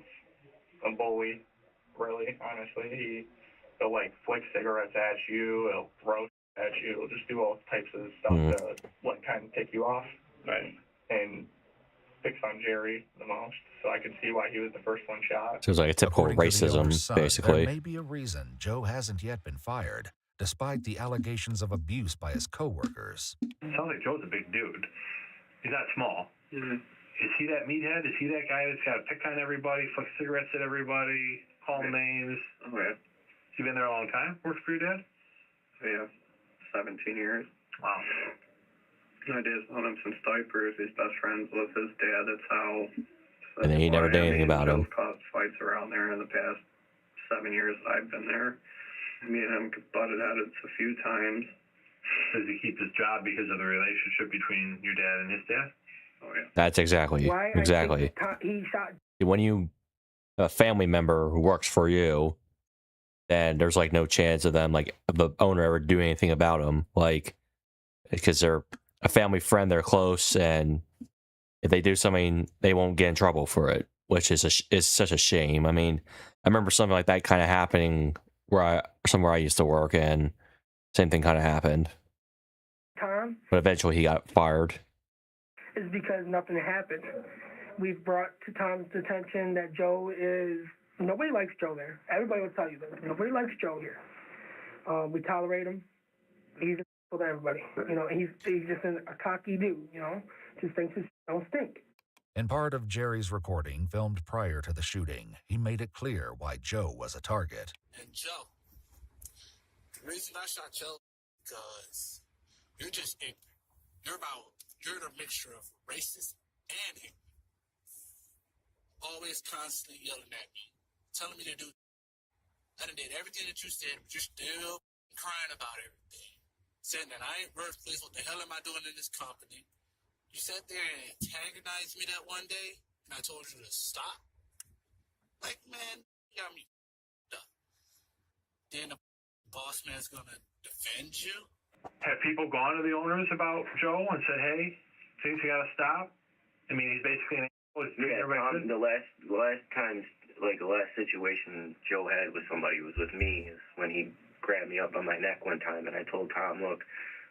a bully, really, honestly. He'll, like, flick cigarettes at you, he'll throw at you, he'll just do all types of stuff to, like, kind of tick you off. Right. And picks on Jerry the most, so I could see why he was the first one shot. So it was like a typical racism, basically. There may be a reason Joe hasn't yet been fired, despite the allegations of abuse by his coworkers. Sounds like Joe's a big dude. He's not small. Mm-hmm. Is he that meathead? Is he that guy that's got to pick on everybody, flick cigarettes at everybody, call names? Okay. Has he been there a long time? Works for your dad? Yeah, 17 years. Wow. My dad's known him since diapers. He's best friends with his dad. That's how. And then he never did anything about him. Caused fights around there in the past 7 years I've been there. Me and him butted heads a few times. Does he keep his job because of the relationship between your dad and his dad? Oh, yeah. That's exactly. When you a family member who works for you, then there's like no chance of them, like the owner, ever doing anything about him, like because they're a family friend, they're close, and if they do something, they won't get in trouble for it, which is such a shame. I mean, I remember something like that kind of happening somewhere I used to work, and same thing kind of happened. Tom? But eventually he got fired. Is because nothing happened. We've brought to Tom's attention that Joe is... Nobody likes Joe there. Everybody will tell you that. Nobody likes Joe here. We tolerate him. He's a to everybody. You know, he's just a cocky dude, you know? Just thinks his don't stink. In part of Jerry's recording, filmed prior to the shooting, he made it clear why Joe was a target. And Joe, the reason I shot Joe because you're just ignorant. You're the mixture of racist and ignorant. Always constantly yelling at me, telling me to do. I done did everything that you said, but you're still crying about everything. Saying that I ain't worthless, what the hell am I doing in this company? You sat there and antagonized me that one day, and I told you to stop. Like, man, you got me up. Then the boss man's gonna defend you? Have people gone to the owners about Joe and said, hey, things you gotta stop? I mean, he's basically an asshole. Yeah, the last times, like the last situation Joe had with somebody was with me, is when he grabbed me up on my neck one time, and I told Tom, look,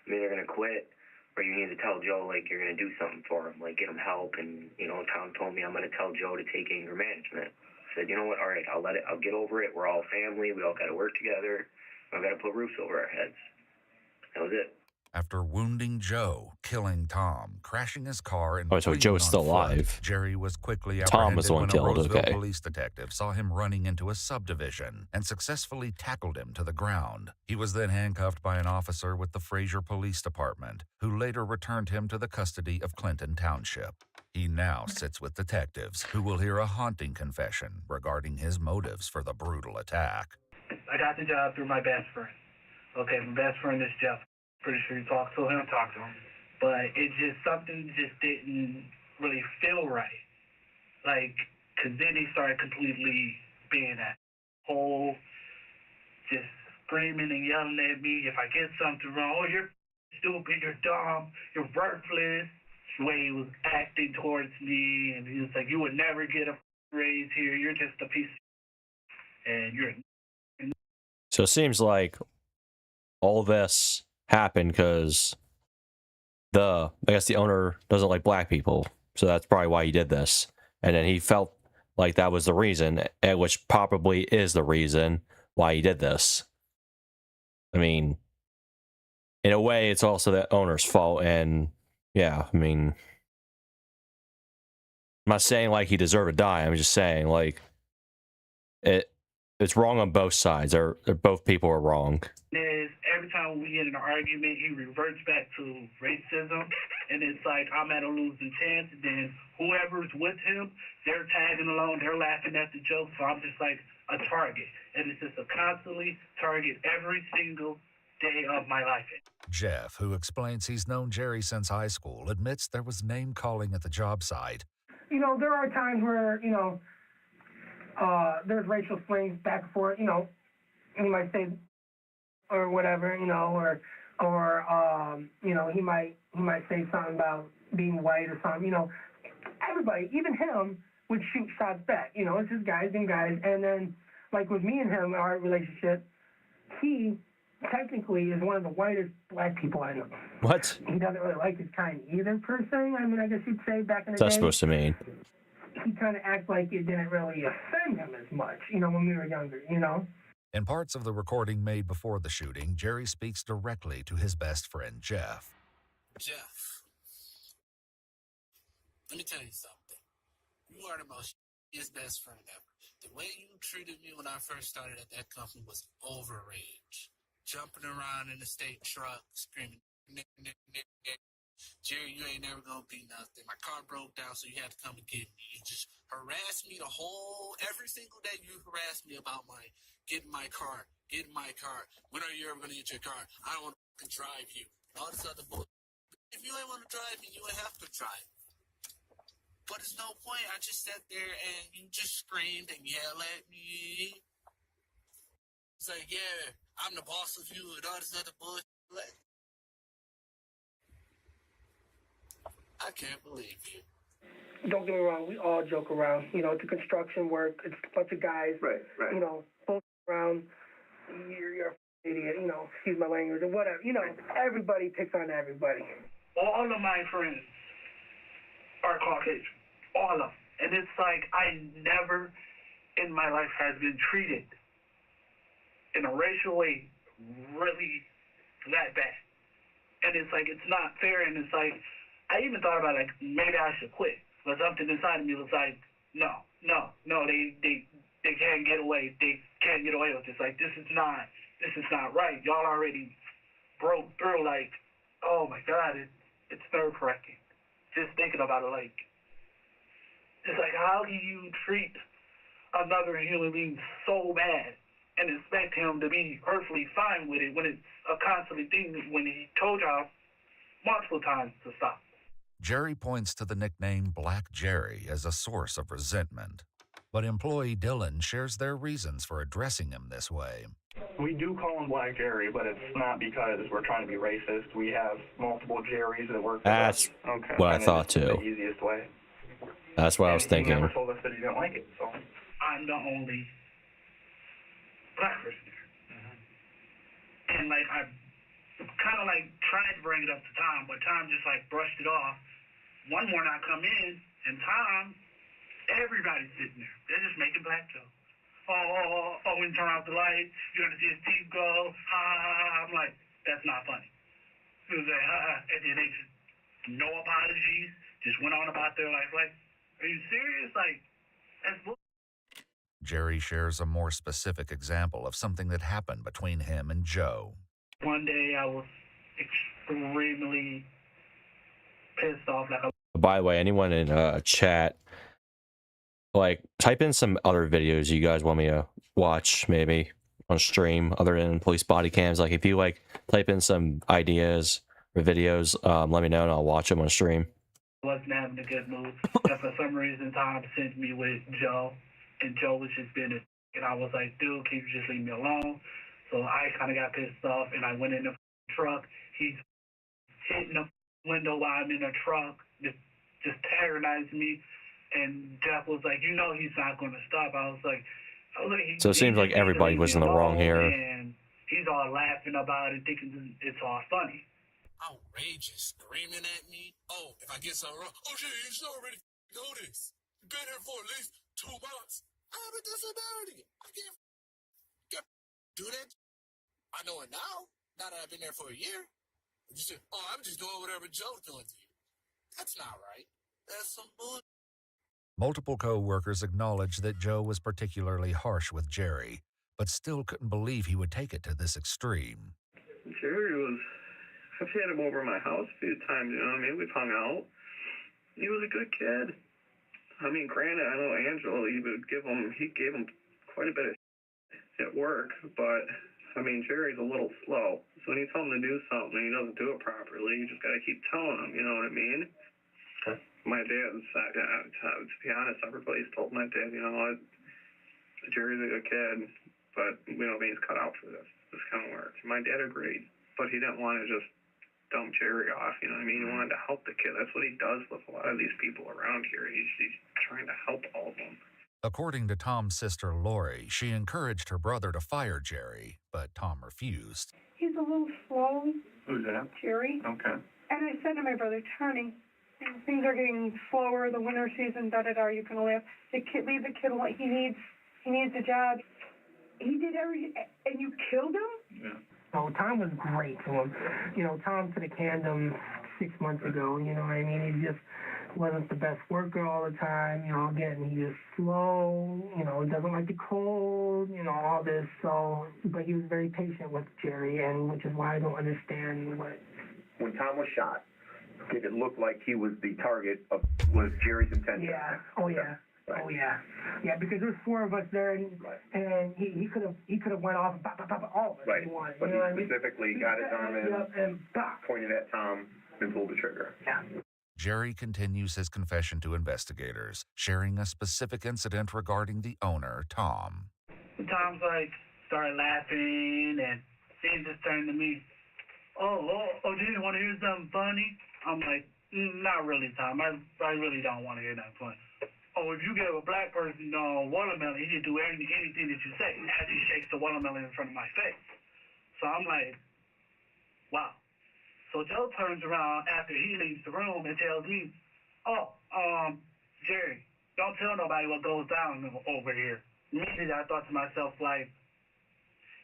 I'm either gonna quit, or you need to tell Joe, like, you're going to do something for him, like, get him help. And, you know, Tom told me I'm going to tell Joe to take anger management. I said, you know what, all right, I'll get over it. We're all family. We all got to work together. I've got to put roofs over our heads. That was it. After wounding Joe, killing Tom, crashing his car, and Oh, so fleeing Joe's on still foot, alive. Jerry was quickly Tom was apprehended the one when killed, a Roseville okay. police detective saw him running into a subdivision and successfully tackled him to the ground. He was then handcuffed by an officer with the Fraser Police Department, who later returned him to the custody of Clinton Township. He now sits with detectives who will hear a haunting confession regarding his motives for the brutal attack. I got the job through my best friend. Okay, my best friend is Jeff. Pretty sure you talked to him. But it just, something just didn't really feel right. Like, because then he started completely being that whole, just screaming and yelling at me if I get something wrong. Oh, you're stupid, you're dumb, you're worthless. The way he was acting towards me, and he was like, you would never get a raise here. You're just a piece of and you're. So it seems like all this happened because I guess the owner doesn't like black people, so that's probably why he did this. And then he felt like that was the reason, which probably is the reason why he did this. I mean, in a way, it's also the owner's fault, and yeah, I mean, I'm not saying like he deserved to die. I'm just saying like it's wrong on both sides. Both people are wrong. Is every time we get in an argument, he reverts back to racism, and it's like I'm at a losing chance. And then whoever's with him, they're tagging along, they're laughing at the joke. So I'm just like a target, and it's just a constantly target every single day of my life. Jeff, who explains he's known Jerry since high school, admits there was name calling at the job site. You know, there are times where, you know, there's racial slings back and forth, you know, he might say, or whatever, you know, or you know, he might say something about being white or something, you know. Everybody, even him, would shoot shots back, you know, it's just guys being guys. And then, like with me and him, our relationship, he technically is one of the whitest black people I know. What? He doesn't really like his kind either, per se. I mean, I guess you'd say back in the What's that day. supposed to mean? He kind of acts like it didn't really offend him as much, you know, when we were younger, you know? In parts of the recording made before the shooting, Jerry speaks directly to his best friend, Jeff. Jeff, let me tell you something. You are the most best friend ever. The way you treated me when I first started at that company was overrage. Jumping around in the state truck, screaming, nick, nick, nick, nick. Jerry, you ain't never gonna be nothing. My car broke down, so you had to come and get me. You just harassed me every single day you harassed me about getting my car. When are you ever gonna get your car? I don't want to drive you. All this other bullshit. If you ain't want to drive me, you ain't have to drive. But it's no point. I just sat there and you just screamed and yelled at me. It's like, yeah, I'm the boss of you and all this other bullshit. I can't believe you. Don't get me wrong, we all joke around. You know, it's a construction work. It's a bunch of guys, Right. you know, both around. You're an idiot, you know, excuse my language, or whatever. You know, everybody picks on everybody. All of my friends are Caucasian. All of them. And it's like I never in my life has been treated in a racial way really that bad. And it's like, it's not fair. And it's like, I even thought about, like, maybe I should quit. But something inside of me was like, no, they can't get away. They can't get away with this. Like, this is not right. Y'all already broke through. Like, oh my God, it's nerve-wracking. Just thinking about it, like, it's like, how do you treat another human being so bad and expect him to be perfectly fine with it when it's a constant thing when he told y'all multiple times to stop? Jerry points to the nickname Black Jerry as a source of resentment, but employee Dylan shares their reasons for addressing him this way. We do call him Black Jerry, but it's not because we're trying to be racist. We have multiple Jerrys that work with us. That's what I thought too. The easiest way. That's what I was thinking. He never told us that he didn't like it, so. I'm the only black person there. And like, I kind of like tried to bring it up to Tom, but Tom just like brushed it off. One morning I come in, and Tom, everybody's sitting there. They're just making black jokes. Oh, when you turn off the lights, you're going to see his teeth go. I'm like, that's not funny. He was like, and then they just, no apologies, just went on about their life. Like, are you serious? Like, that's bull. Jerry shares a more specific example of something that happened between him and Joe. One day I was extremely pissed off. Like, by the way, anyone in chat, like, type in some other videos you guys want me to watch, maybe on stream, other than police body cams. Like, if you like type in some ideas or videos, let me know and I'll watch them on stream. Wasn't having a good mood, and for some reason Tom sent me with Joe, and Joe was just being and I was like, dude, can you just leave me alone? So I kind of got pissed off, and I went in the truck. He's hitting the window while I'm in the truck, just terrorizing me. And Jeff was like, you know, he's not going to stop. I was like, so it seems like everybody was in the wrong here. And he's all laughing about it, thinking it's all funny. Outrageous, screaming at me. Oh, if I get something wrong, oh shit, you should already know this. You've been here for at least 2 months. I have a disability. I can't do that. I know it now that I've been there for a year. You say, oh, I'm just doing whatever Joe's doing to you. That's not right. That's some bull. Multiple co-workers acknowledged that Joe was particularly harsh with Jerry, but still couldn't believe he would take it to this extreme. Jerry was, I've had him over at my house a few times, you know what I mean? We've hung out. He was a good kid. I mean, granted, I know Angelo, he gave him quite a bit of at work, but, I mean, Jerry's a little slow. So when you tell him to do something and he doesn't do it properly, you just got to keep telling him, you know what I mean? Okay. My dad's, to be honest, everybody's told my dad, you know what, Jerry's a good kid, but we don't mean he's cut out for this kind of work. My dad agreed, but he didn't want to just dump Jerry off, you know what I mean? He wanted to help the kid. That's what he does with a lot of these people around here. He's trying to help all of them. According to Tom's sister Lori, she encouraged her brother to fire Jerry, but Tom refused. He's a little slow. Who's that? Jerry. Okay. And I said to my brother, Tony, things are getting slower, the winter season, da-da-da, you can leave the kid what he needs. He needs a job. He did everything, and you killed him? Yeah. So Tom was great to him. You know, Tom could have canned him 6 months ago, you know what I mean? He just wasn't the best worker all the time, you know, again, he was slow, you know, doesn't like the cold, you know, all this, so, but he was very patient with Jerry, and which is why I don't understand what... When Tom was shot, it looked like he was the target of, was Jerry's intention. Yeah, oh yeah. Right. Oh yeah, yeah. Because there was 4 of us there, and he could have went off and pop all of us. Right. He wanted, but you know he specifically got his arm in, and pointed at Tom, and pulled the trigger. Yeah. Jerry continues his confession to investigators, sharing a specific incident regarding the owner, Tom. Tom's like started laughing, and he just turned to me. Oh, do you want to hear something funny? I'm like, not really, Tom. I really don't want to hear that funny. Oh, if you give a black person watermelon, he can do anything that you say. As he shakes the watermelon in front of my face. So I'm like, wow. So Joe turns around after he leaves the room and tells me, Jerry, don't tell nobody what goes down over here. Immediately I thought to myself, like,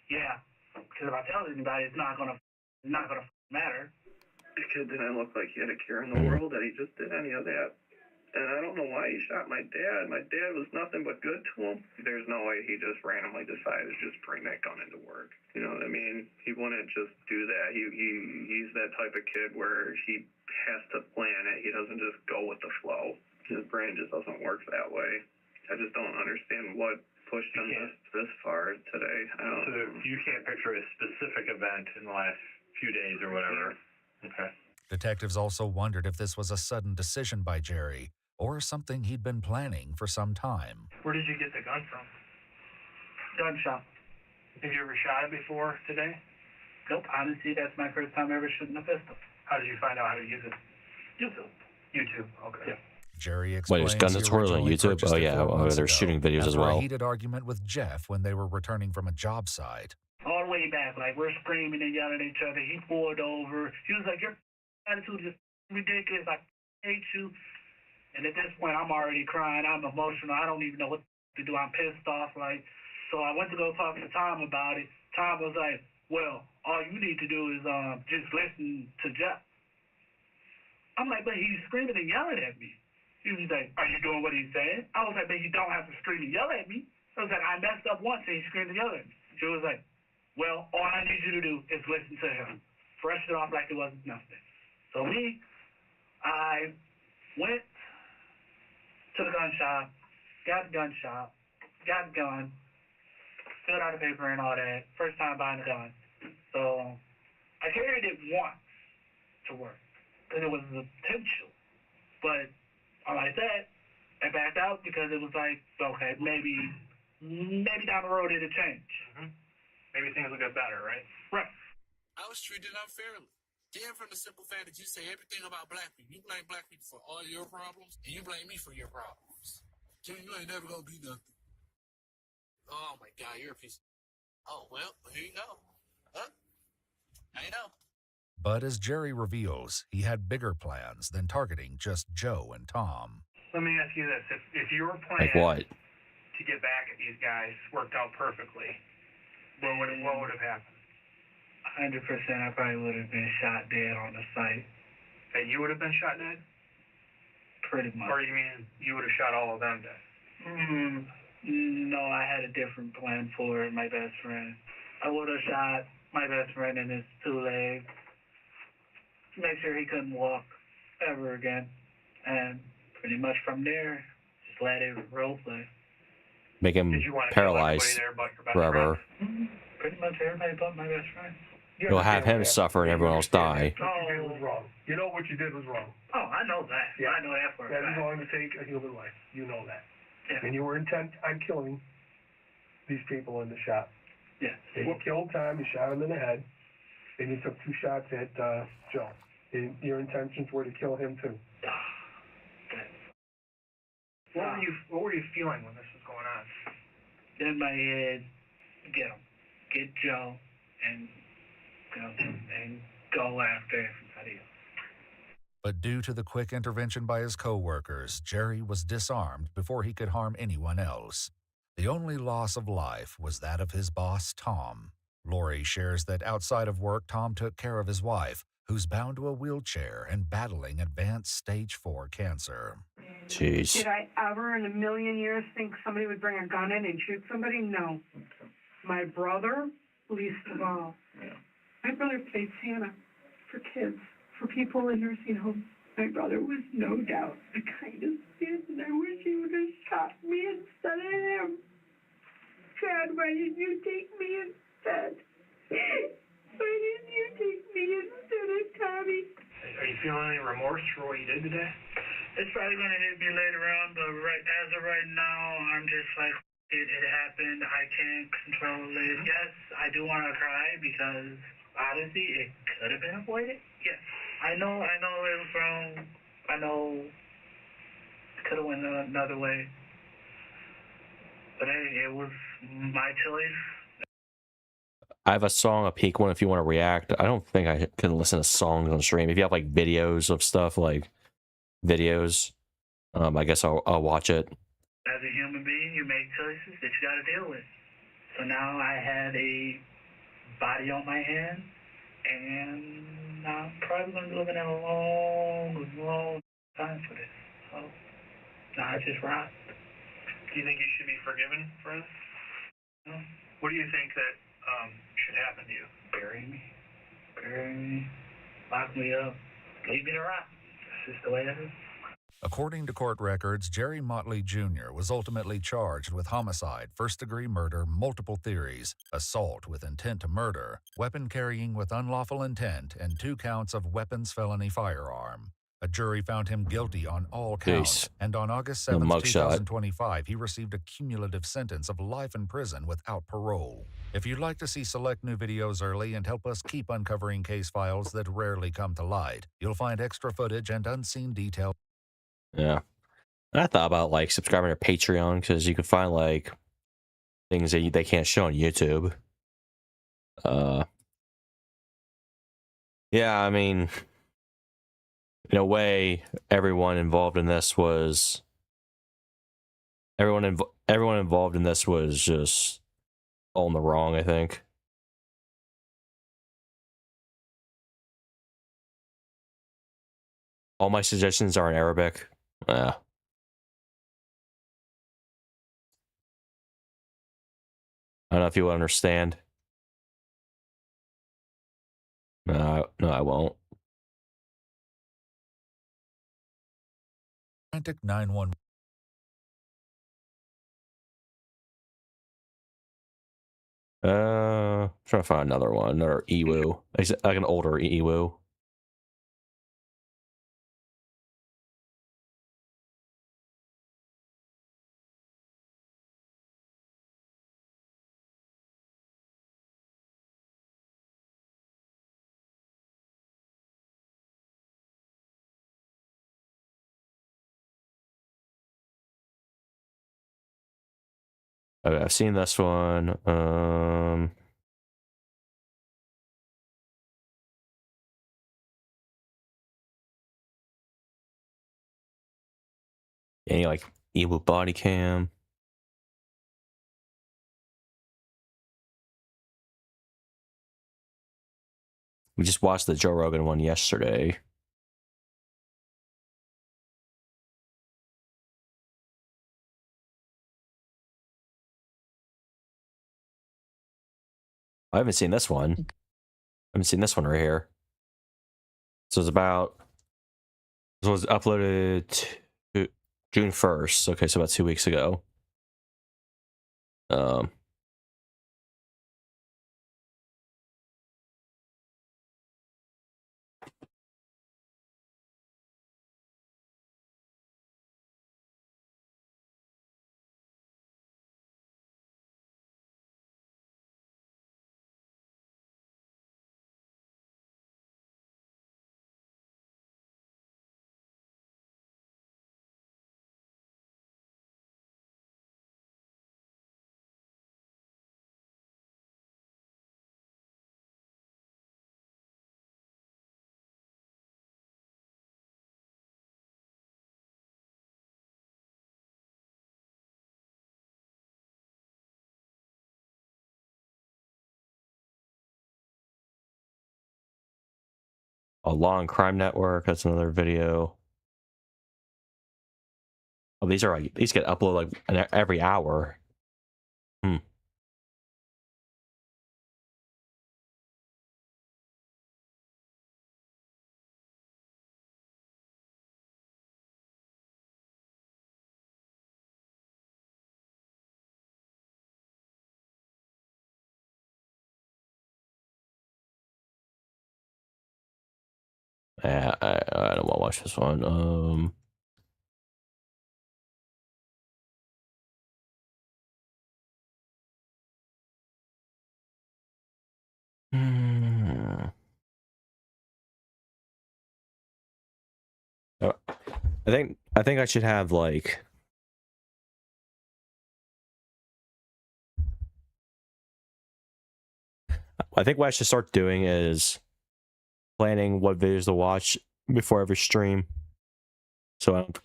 yeah, because if I tell anybody, it's not gonna matter. The kid didn't look like he had a care in the world that he just did any of that. And I don't know why he shot my dad. My dad was nothing but good to him. There's no way he just randomly decided to just bring that gun into work. You know what I mean? He wouldn't just do that. He's that type of kid where he has to plan it. He doesn't just go with the flow. His brain just doesn't work that way. I just don't understand what pushed him this far today. So you can't picture a specific event in the last few days or whatever. Okay. Detectives also wondered if this was a sudden decision by Jerry or something he'd been planning for some time. Where did you get the gun from? Gun shop. Have you ever shot it before today? Nope. Honestly, that's my first time ever shooting a pistol. How did you find out how to use it? YouTube. Okay. Yeah. Jerry Wait, explains there's gun he tutorials on originally YouTube? purchased Oh, it yeah. 4 months They're ago shooting videos as after a well. heated argument with Jeff when they were returning from a job site. All the way back, like we're screaming and yelling at each other. He pulled over. He was like, "Your attitude is ridiculous. I hate you." And at this point, I'm already crying. I'm emotional. I don't even know what to do. I'm pissed off. Like, so I went to go talk to Tom about it. Tom was like, "Well, all you need to do is just listen to Jeff." I'm like, "But he's screaming and yelling at me." He was like, "Are you doing what he's saying?" I was like, "But you don't have to scream and yell at me." I was like, "I messed up once and he screamed and yelled at me." She was like, "Well, all I need you to do is listen to him." Brushed it off like it wasn't nothing. So I went to the gun shop, got the gun shop, got the gun, filled out the paper and all that. First time buying a gun. So I carried it once to work because it was the potential. But like that, I backed out because it was like, okay, maybe down the road it'll change. Maybe things will get better, right? Right. I was treated unfairly. Damn, from the simple fact that you say everything about black people. You blame black people for all your problems, and you blame me for your problems. So you ain't never gonna be nothing. Oh my God, you're a piece of... Oh, well, here you go. Huh? I know. But as Jerry reveals, he had bigger plans than targeting just Joe and Tom. Let me ask you this. If your plan Like what? to get back at these guys worked out perfectly, what would have happened? 100%, I probably would have been shot dead on the site. That you would have been shot dead? Pretty much. Or you mean you would have shot all of them dead? No, I had a different plan for my best friend. I would have shot my best friend in his 2 legs, make sure he couldn't walk ever again, and pretty much from there, just let it role play. Make him paralyzed forever. Pretty much everybody but my best friend. You'll have him suffer and everyone else die. What you did was wrong. You know what you did was wrong. Oh, I know that. Yeah. I know that for a That is fact. going to take a human life. You know that. Yeah. And you were intent on killing these people in the shop. Yes. And you killed Tom, you shot him in the head, and you took 2 shots at Joe. And your intentions were to kill him too. What were you feeling when this was going on? In my head, get him. Get Joe and go after everybody else. But due to the quick intervention by his co-workers, Jerry was disarmed before he could harm anyone else. The only loss of life was that of his boss, Tom. Lori shares that outside of work, Tom took care of his wife, who's bound to a wheelchair and battling advanced stage 4 cancer. Jeez. Did I ever in a million years think somebody would bring a gun in and shoot somebody? No. My brother, least of all. My brother played Santa for kids, for people in nursing homes. My brother was no doubt the kindest kid, and I wish he would have shot me instead of him. Chad, why didn't you take me instead? Why didn't you take me instead of Tommy? Are you feeling any remorse for what you did today? It's probably going to hit me later on, but as of right now, I'm just like, it happened. I can't control it. Yes, I do want to cry because, honestly, it could have been avoided. Yes. I know it was wrong. I know it could have went another way. But hey, it was my choice. I have a song, a peak one, if you want to react. I don't think I can listen to songs on stream. If you have like videos of stuff, like videos, I guess I'll watch it. As a human being, you make choices that you got to deal with. So now I have a body on my hand, and I'm probably going to be looking at a long, long time for this. So Nah, it's just right. Do you think he should be forgiven for this? No. What do you think that should happen to you? Bury me. Bury me. Lock me up. Leave me to rot. That's just the way it is. According to court records, Jerry Motley Jr. was ultimately charged with homicide, first-degree murder, multiple theories, assault with intent to murder, weapon carrying with unlawful intent, and 2 counts of weapons felony firearm. A jury found him guilty on all counts, and on August 7, 2025, he received a cumulative sentence of life in prison without parole. If you'd like to see select new videos early and help us keep uncovering case files that rarely come to light, you'll find extra footage and unseen detail. Yeah. I thought about like subscribing to Patreon because you can find like things that they can't show on YouTube. Yeah, I mean, in a way, everyone involved in this was everyone involved in this was just all in the wrong, I think. All my suggestions are in Arabic. Yeah. I don't know if you will understand. No, I won't. Atlantic 911. Trying to find another one, another Ewu, like an older Ewu. Okay, I've seen this one. Any like Ewu body cam. We just watched the Joe Rogan one yesterday. I haven't seen this one. I haven't seen this one right here. So it's about. This was uploaded to June 1st. Okay, so about 2 weeks ago. A Law and Crime Network. That's another video. Oh, these are like, these get uploaded like every hour. Yeah, I don't want to watch this one. I think I should have like. I think what I should start doing is planning what videos to watch before every stream, so I don't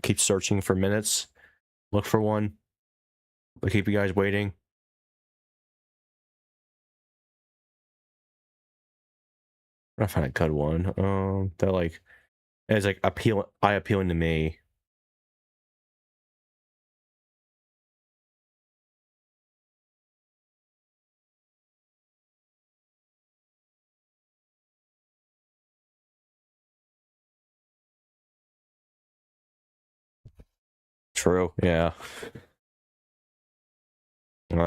keep searching for minutes, look for one, but keep you guys waiting. I find a good one. That like is like eye appealing to me. True. Yeah. Try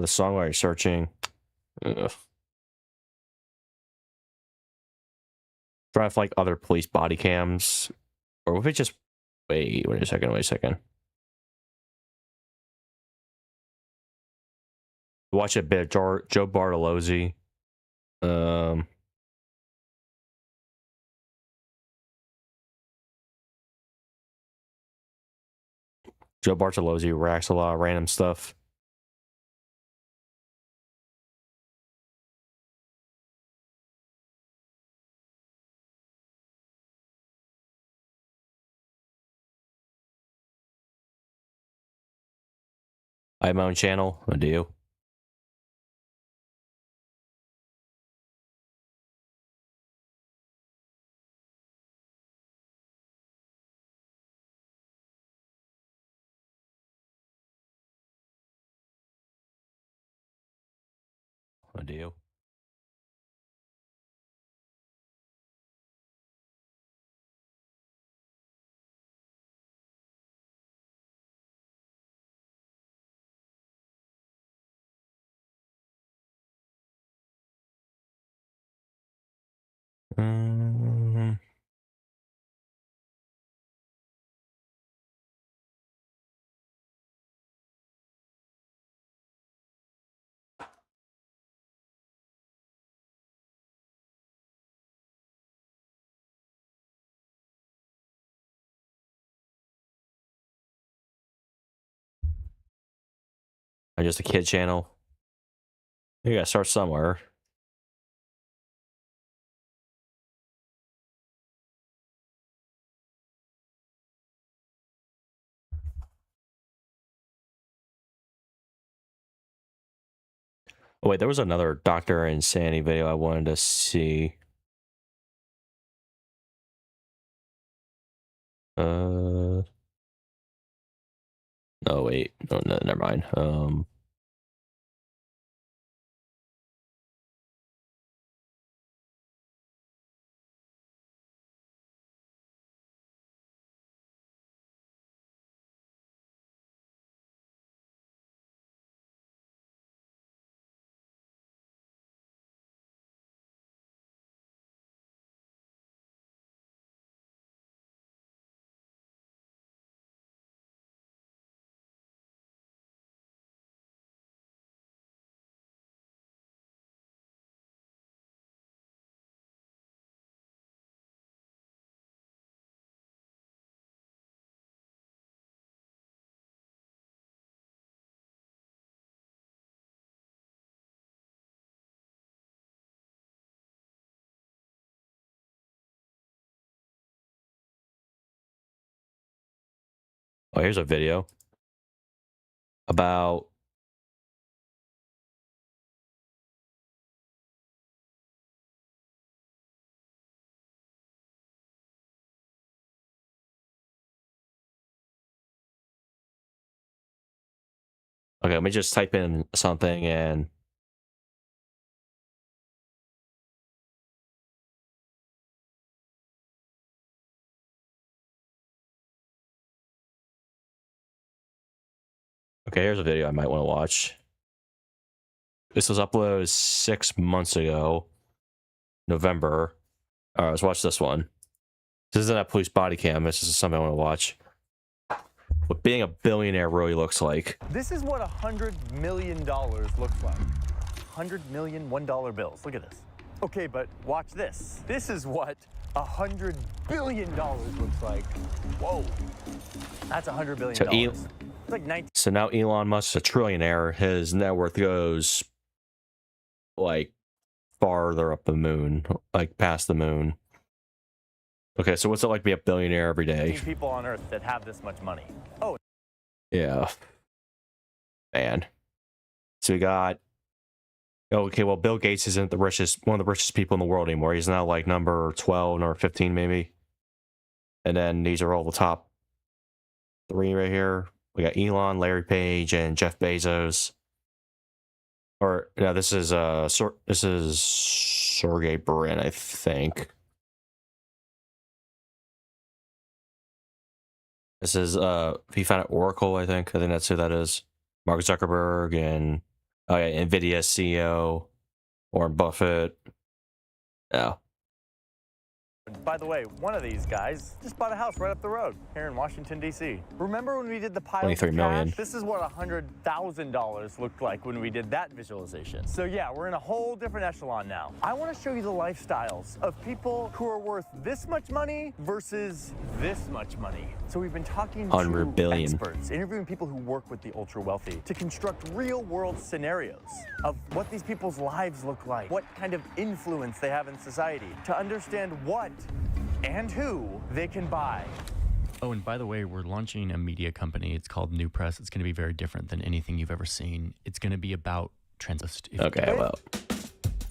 the song while you're searching. Ugh. Try for like other police body cams, or if it just wait a second. Watch a bit of Joe Bartolozzi. Joe Bartolozzi reacts a lot of random stuff. I have my own channel. I do. I do. Just a kid channel. You gotta start somewhere. Oh wait, there was another Dr. Insanity video I wanted to see. No, wait. No, never mind. Oh, here's a video about okay, let me just type in something and okay, here's a video I might want to watch. This was uploaded 6 months ago, November. All right, let's watch this one. This isn't a police body cam. This is something I want to watch. What being a billionaire really looks like. This is what $100 million looks like. 100 million $1 bills. Look at this. Okay, but watch this. This is what $100 billion looks like. Whoa. That's $100 billion. It's like 19. So now Elon Musk's a trillionaire. His net worth goes like farther up the moon, like past the moon. Okay, so what's it like to be a billionaire every day? People on Earth that have this much money. Oh. Yeah. Man. So we got. Okay, well, Bill Gates isn't the richest, one of the richest people in the world anymore. He's now like number 12 or 15, maybe. And then these are all the top 3 right here. We got Elon, Larry Page, and Jeff Bezos. Or no, this is Sergey Brin, I think. This is he founded Oracle, I think. I think that's who that is. Mark Zuckerberg and Nvidia CEO, Warren Buffett. Yeah. By the way, one of these guys just bought a house right up the road here in Washington, D.C. Remember when we did the pile of $23 million. cash? This is what $100,000 looked like when we did that visualization. So yeah, we're in a whole different echelon now. I want to show you the lifestyles of people who are worth this much money versus this much money. So we've been talking to 100 billion. experts, interviewing people who work with the ultra wealthy to construct real world scenarios of what these people's lives look like, what kind of influence they have in society, to understand what and who they can buy. Oh, and by the way, we're launching a media company. It's called New Press. It's going to be very different than anything you've ever seen. It's going to be about transist. Okay, well,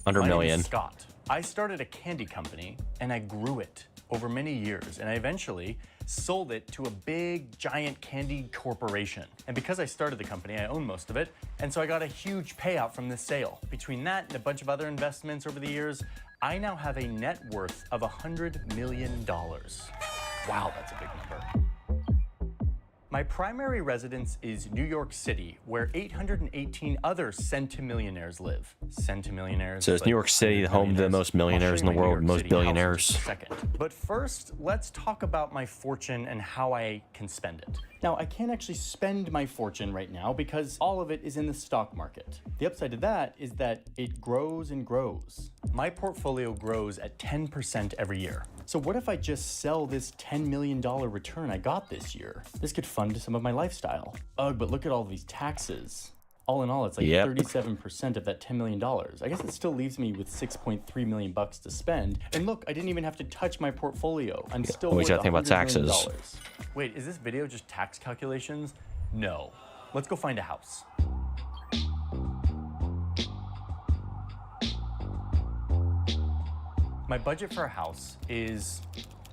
100 My name million. is Scott. I started a candy company and I grew it over many years, and I eventually sold it to a big, giant candy corporation. And because I started the company, I own most of it, and so I got a huge payout from this sale. Between that and a bunch of other investments over the years, I now have a net worth of $100 million. Wow, that's a big number. My primary residence is New York City, where 818 other centimillionaires live. Centimillionaires. So it's New York City, the home to the most millionaires in the world, most billionaires. Second. But first, let's talk about my fortune and how I can spend it. Now, I can't actually spend my fortune right now because all of it is in the stock market. The upside to that is that it grows and grows. My portfolio grows at 10% every year. So what if I just sell this $10 million return I got this year? This could fund some of my lifestyle. Ugh, but look at all these taxes. All in all, it's like 37% of that $10 million. I guess it still leaves me with $6.3 million to spend. And look, I didn't even have to touch my portfolio. I'm still we worth gotta think about $100 million. taxes. Wait, is this video just tax calculations? No. Let's go find a house. My budget for a house is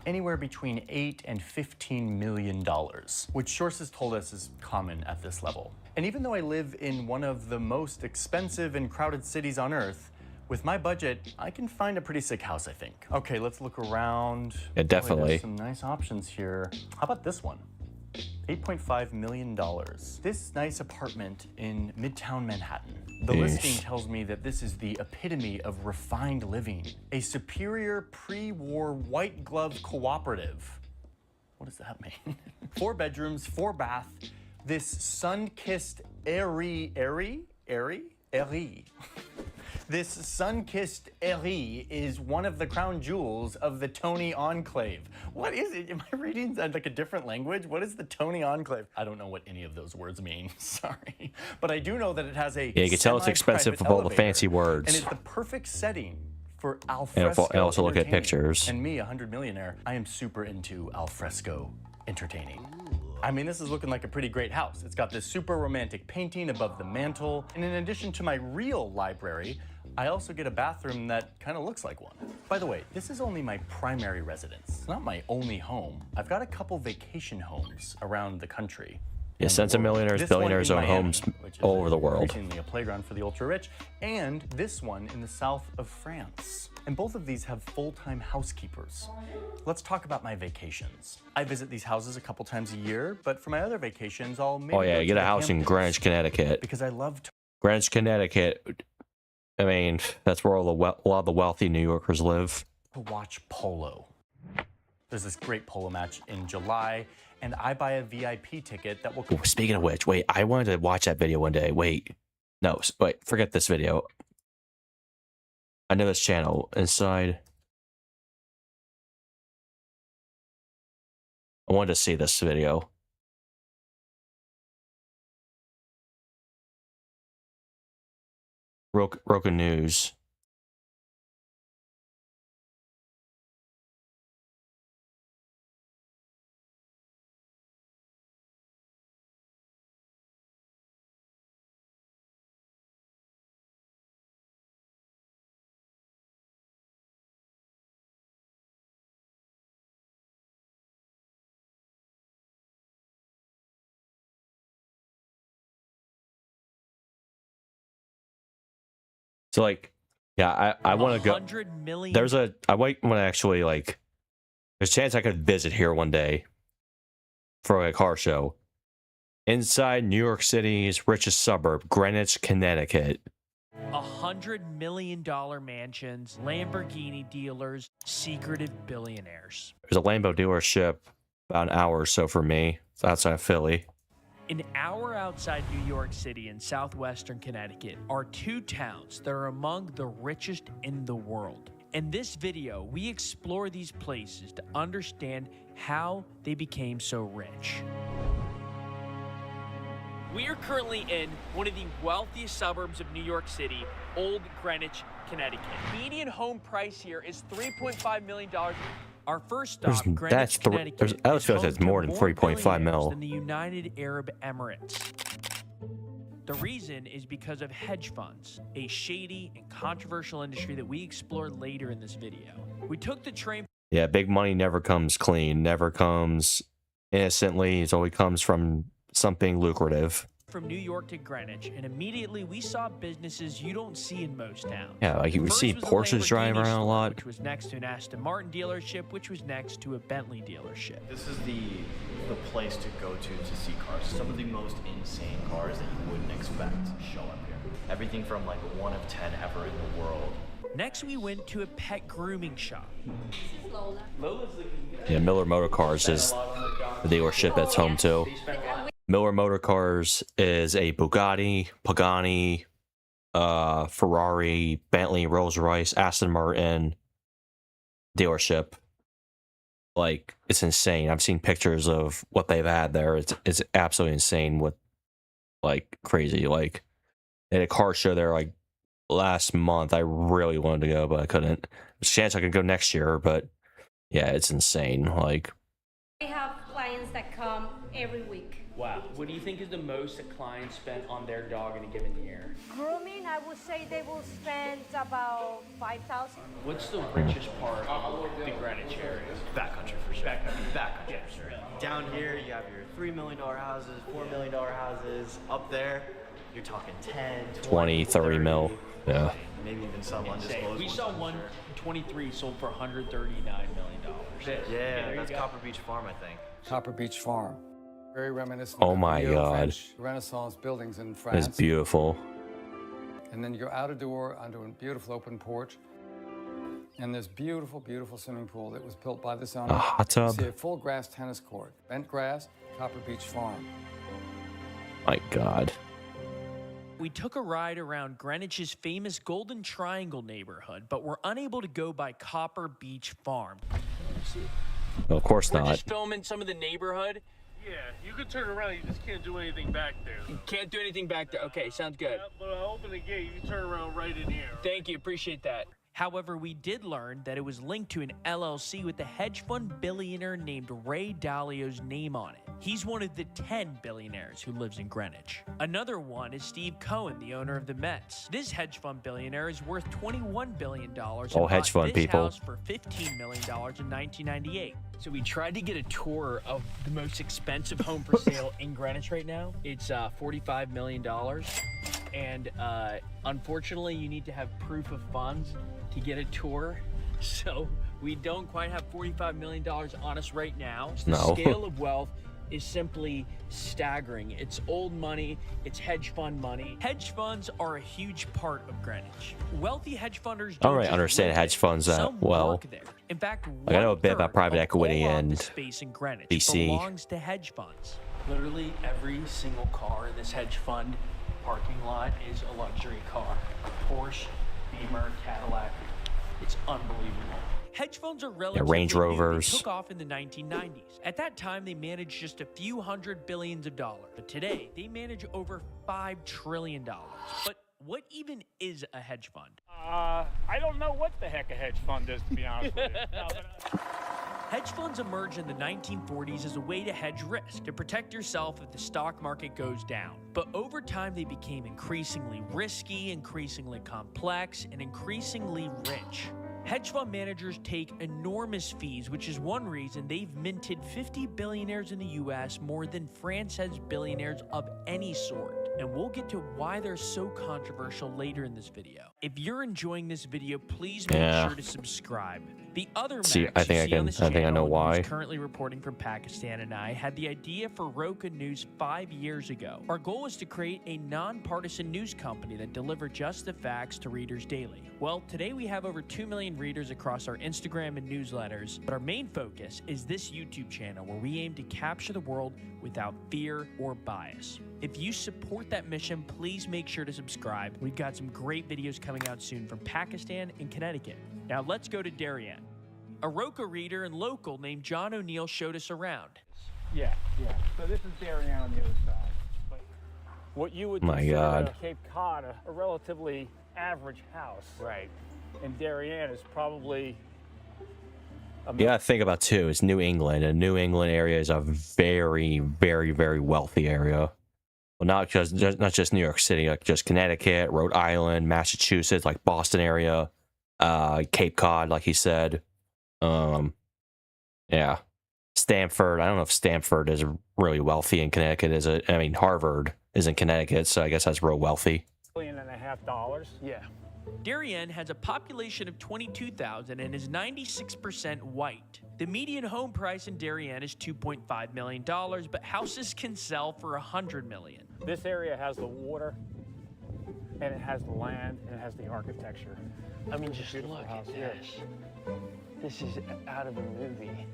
anywhere between $8 and $15 million, which sources told us is common at this level. And even though I live in one of the most expensive and crowded cities on Earth, with my budget, I can find a pretty sick house, I think. Okay, let's look around. Yeah, definitely. There's some nice options here. How about this one? $8.5 million. This nice apartment in Midtown Manhattan. The listing tells me that this is the epitome of refined living. A superior pre-war white glove cooperative. What does that mean? 4 bedrooms, 4 bath. This sun-kissed airy. This sun-kissed airy is one of the crown jewels of the Tony Enclave. What is it? Am I reading like a different language? What is the Tony Enclave? I don't know what any of those words mean. Sorry. But I do know that it has a Yeah, you can tell it's expensive with all the fancy words. And it's the perfect setting for alfresco and also look at entertaining. pictures. And me, 100 millionaire, I am super into alfresco entertaining. I mean, this is looking like a pretty great house. It's got this super romantic painting above the mantle. And in addition to my real library, I also get a bathroom that kind of looks like one. By the way, this is only my primary residence. It's not my only home. I've got a couple vacation homes around the country. Yeah, centimillionaires, This one billionaires in own Miami, homes which is all over the world. increasingly a playground for the ultra-rich, and this one in the south of France. And both of these have full-time housekeepers. Let's talk about my vacations. I visit these houses a couple times a year, but for my other vacations, I'll maybe Oh yeah, go you to get a the house in Hamptons Greenwich, Connecticut. because I love to Greenwich, Connecticut. I mean, that's where all the a lot of the wealthy New Yorkers live. watch polo. There's this great polo match in July, and I buy a VIP ticket that will... Ooh, speaking of which, wait, I wanted to watch that video one day. Wait, forget this video. I know this channel inside. I wanted to see this video. Roku News. So like Yeah, I want to go. 100 million. I might want to actually like. There's a chance I could visit here one day for a car show. Inside New York City's richest suburb, Greenwich, Connecticut. $100 million mansions, Lamborghini dealers, secretive billionaires. There's a Lambo dealership about an hour or so from me. It's outside of Philly. An hour outside New York City in southwestern Connecticut are two towns that are among the richest in the world. In this video, we explore these places to understand how they became so rich. We are currently in one of the wealthiest suburbs of New York City, Old Greenwich, Connecticut. Median home price here is $3.5 million. Our first stop, Greenwich, Connecticut, I always feel like that's more than 3.5 mil. in the United Arab Emirates. The reason is because of hedge funds, a shady and controversial industry that we explore later in this video. We took the train. Yeah, big money never comes clean, never comes innocently. It always comes from something lucrative. From New York to Greenwich, and immediately we saw businesses you don't see in most towns. Yeah, like you would see Porsches driving around a lot. Which was next to an Aston Martin dealership, which was next to a Bentley dealership. This is the place to go to see cars. Some of the most insane cars that you wouldn't expect show up here. Everything from like 1 of 10 ever in the world. Next, we went to a pet grooming shop. Yeah, Miller Motor Cars is the dealership that's home to. Miller Motor Cars is a Bugatti, Pagani, Ferrari, Bentley, Rolls-Royce, Aston Martin dealership. Like, it's insane. I've seen pictures of what they've had there. It's absolutely insane. With like crazy. Like, they had a car show there like last month. I really wanted to go, but I couldn't. There's a chance I could go next year, but yeah, it's insane. Like, we have clients that come every week. Wow. What do you think is the most a client spent on their dog in a given year? Grooming, I would say they will spend about $5,000. What's the richest part of the Greenwich area? Backcountry for sure. Backcountry Yeah. for sure. Down here, you have your $3 million houses, $4 million houses. Up there, you're talking 10, 20, 30 mil. Yeah. Maybe even some undisclosed. We saw one 23 sold for $139 million. Yeah, that's Copper Beach Farm, I think. Copper Beach Farm. Very reminiscent Oh of my God. French Renaissance buildings in France. It's beautiful. And then you go out a door onto a beautiful open porch. And this beautiful, beautiful swimming pool that was built by this owner. A hot tub. See a full grass tennis court. Bent grass, Copper Beach Farm. My God. We took a ride around Greenwich's famous Golden Triangle neighborhood, but were unable to go by Copper Beach Farm. Well, of course We're not. just filming some of the neighborhood. Yeah, you can turn around, you just can't do anything back there. You can't do anything back there. Okay, sounds good. Yeah, but I open the gate, you can turn around right in here. Thank you, appreciate that. However, we did learn that it was linked to an LLC with a hedge fund billionaire named Ray Dalio's name on it. He's one of the 10 billionaires who lives in Greenwich. Another one is Steve Cohen, the owner of the Mets. This hedge fund billionaire is worth $21 billion. All hedge fund people. House for $15 million in 1998. So we tried to get a tour of the most expensive home for sale in Greenwich right now. It's $45 million. And unfortunately, you need to have proof of funds to get a tour. So we don't quite have $45 million on us right now. The No. scale of wealth is simply staggering. It's old money, it's hedge fund money. Hedge funds are a huge part of Greenwich. Wealthy hedge funders I don't don't really just understand live hedge funds there. that Some well. work there. In fact, Like, I know a bit about 1/3 private of equity all and office space in Greenwich DC. belongs to hedge funds. Literally every single car in this hedge fund parking lot is a luxury car. Porsche, Beamer, Cadillac. It's unbelievable. Hedge funds are relatively Range new. They Rovers. took off in the 1990s. At that time, they managed just a few $100 billion. But today, they manage over $5 trillion. But what even is a hedge fund? I don't know what the heck a hedge fund is, to be honest with you. No, but, Hedge funds emerged in the 1940s as a way to hedge risk, to protect yourself if the stock market goes down. But over time, they became increasingly risky, increasingly complex, and increasingly rich. Hedge fund managers take enormous fees, which is one reason they've minted 50 billionaires in the US, more than France has billionaires of any sort. and we'll get to why they're so controversial later in this video. If you're enjoying this video, please make sure to subscribe. The other See, Max I think you I see can. on this I think I know channel, why. who's currently reporting from Pakistan, and I had the idea for Roka News 5 years ago. Our goal is to create a nonpartisan news company that deliver just the facts to readers daily. Well, today we have over 2 million readers across our Instagram and newsletters, but our main focus is this YouTube channel where we aim to capture the world without fear or bias. If you support that mission, please make sure to subscribe. We've got some great videos coming out soon from Pakistan and Connecticut. Now let's go to Darien. A Roka reader and local named John O'Neill showed us around. Yeah. So this is Darien on the other side. But what you would consider Cape Cod a relatively average house. Right. And Darien is probably... You gotta think about too. It's New England, and New England area is a very, very, very wealthy area. Well, not just New York City, like just Connecticut, Rhode Island, Massachusetts, like Boston area, Cape Cod, like he said. Yeah, Stamford. I don't know if Stamford is really wealthy in Connecticut. Is it? I mean, Harvard is in Connecticut, so I guess that's real wealthy. $1.5 million. Yeah. Darien has a population of 22,000 and is 96% white. The median home price in Darien is $2.5 million, but houses can sell for $100 million. This area has the water, and it has the land, and it has the architecture. I mean, just look at this. This is out of a movie.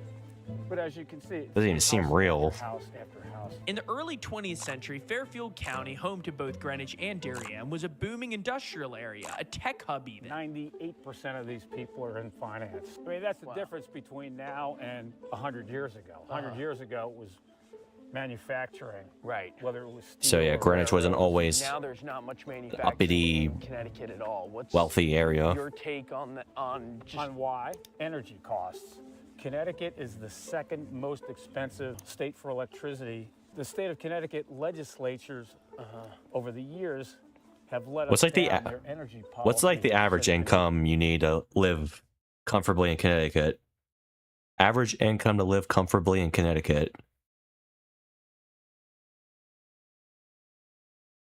But as you can see, Doesn't even seem real. House after house. In the early 20th century, Fairfield County, home to both Greenwich and Darien, was a booming industrial area, a tech hub even. 98% of these people are in finance. I mean, that's the difference between now and 100 years ago. 100 years ago, it was manufacturing. Right. Whether it was steel So yeah, Greenwich wasn't always now there's not much manufacturing uppity, in Connecticut at all. What's wealthy area. your take on why? Energy costs. Connecticut is the second most expensive state for electricity. The state of Connecticut legislatures over the years have let What's us like the down their energy policy. what's like the average income you need to live comfortably in Connecticut? Average income to live comfortably in Connecticut.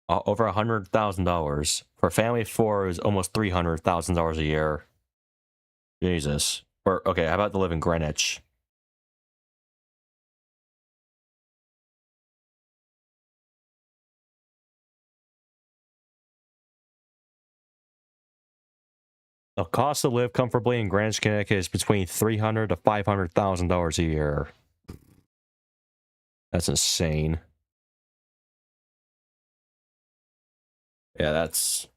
Over $100,000 for a family of four is almost $300,000 a year. Jesus. Or okay, how about to live in Greenwich? The cost to live comfortably in Greenwich, Connecticut is between $300,000 to $500,000 a year. That's insane. Yeah, that's...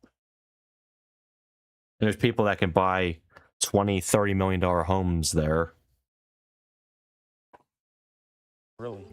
There's people that can buy $20-30 million homes there. Really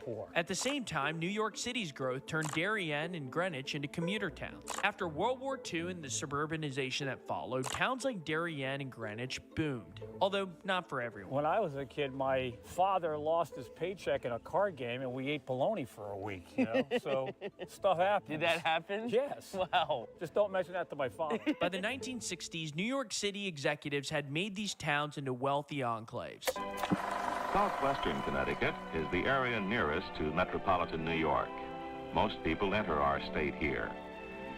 poor. At the same time, New York City's growth turned Darien and Greenwich into commuter towns. After World War II and the suburbanization that followed, towns like Darien and Greenwich boomed, although not for everyone. When I was a kid, my father lost his paycheck in a card game, and we ate bologna for a week, you know? So stuff happens. Did that happen? Yes. Wow. Just don't mention that to my father. By the 1960s, New York City executives had made these towns into wealthy enclaves. Southwestern Connecticut is the area nearest to metropolitan New York. Most people enter our state here.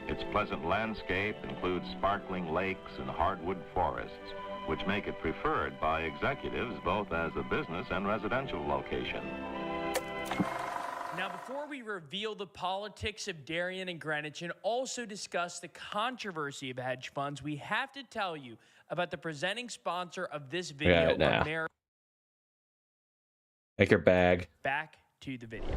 Its pleasant landscape includes sparkling lakes and hardwood forests, which make it preferred by executives both as a business and residential location. Now, before we reveal the politics of Darien and Greenwich and also discuss the controversy of hedge funds, we have to tell you about the presenting sponsor of this video, America. Make your bag. Back to the video.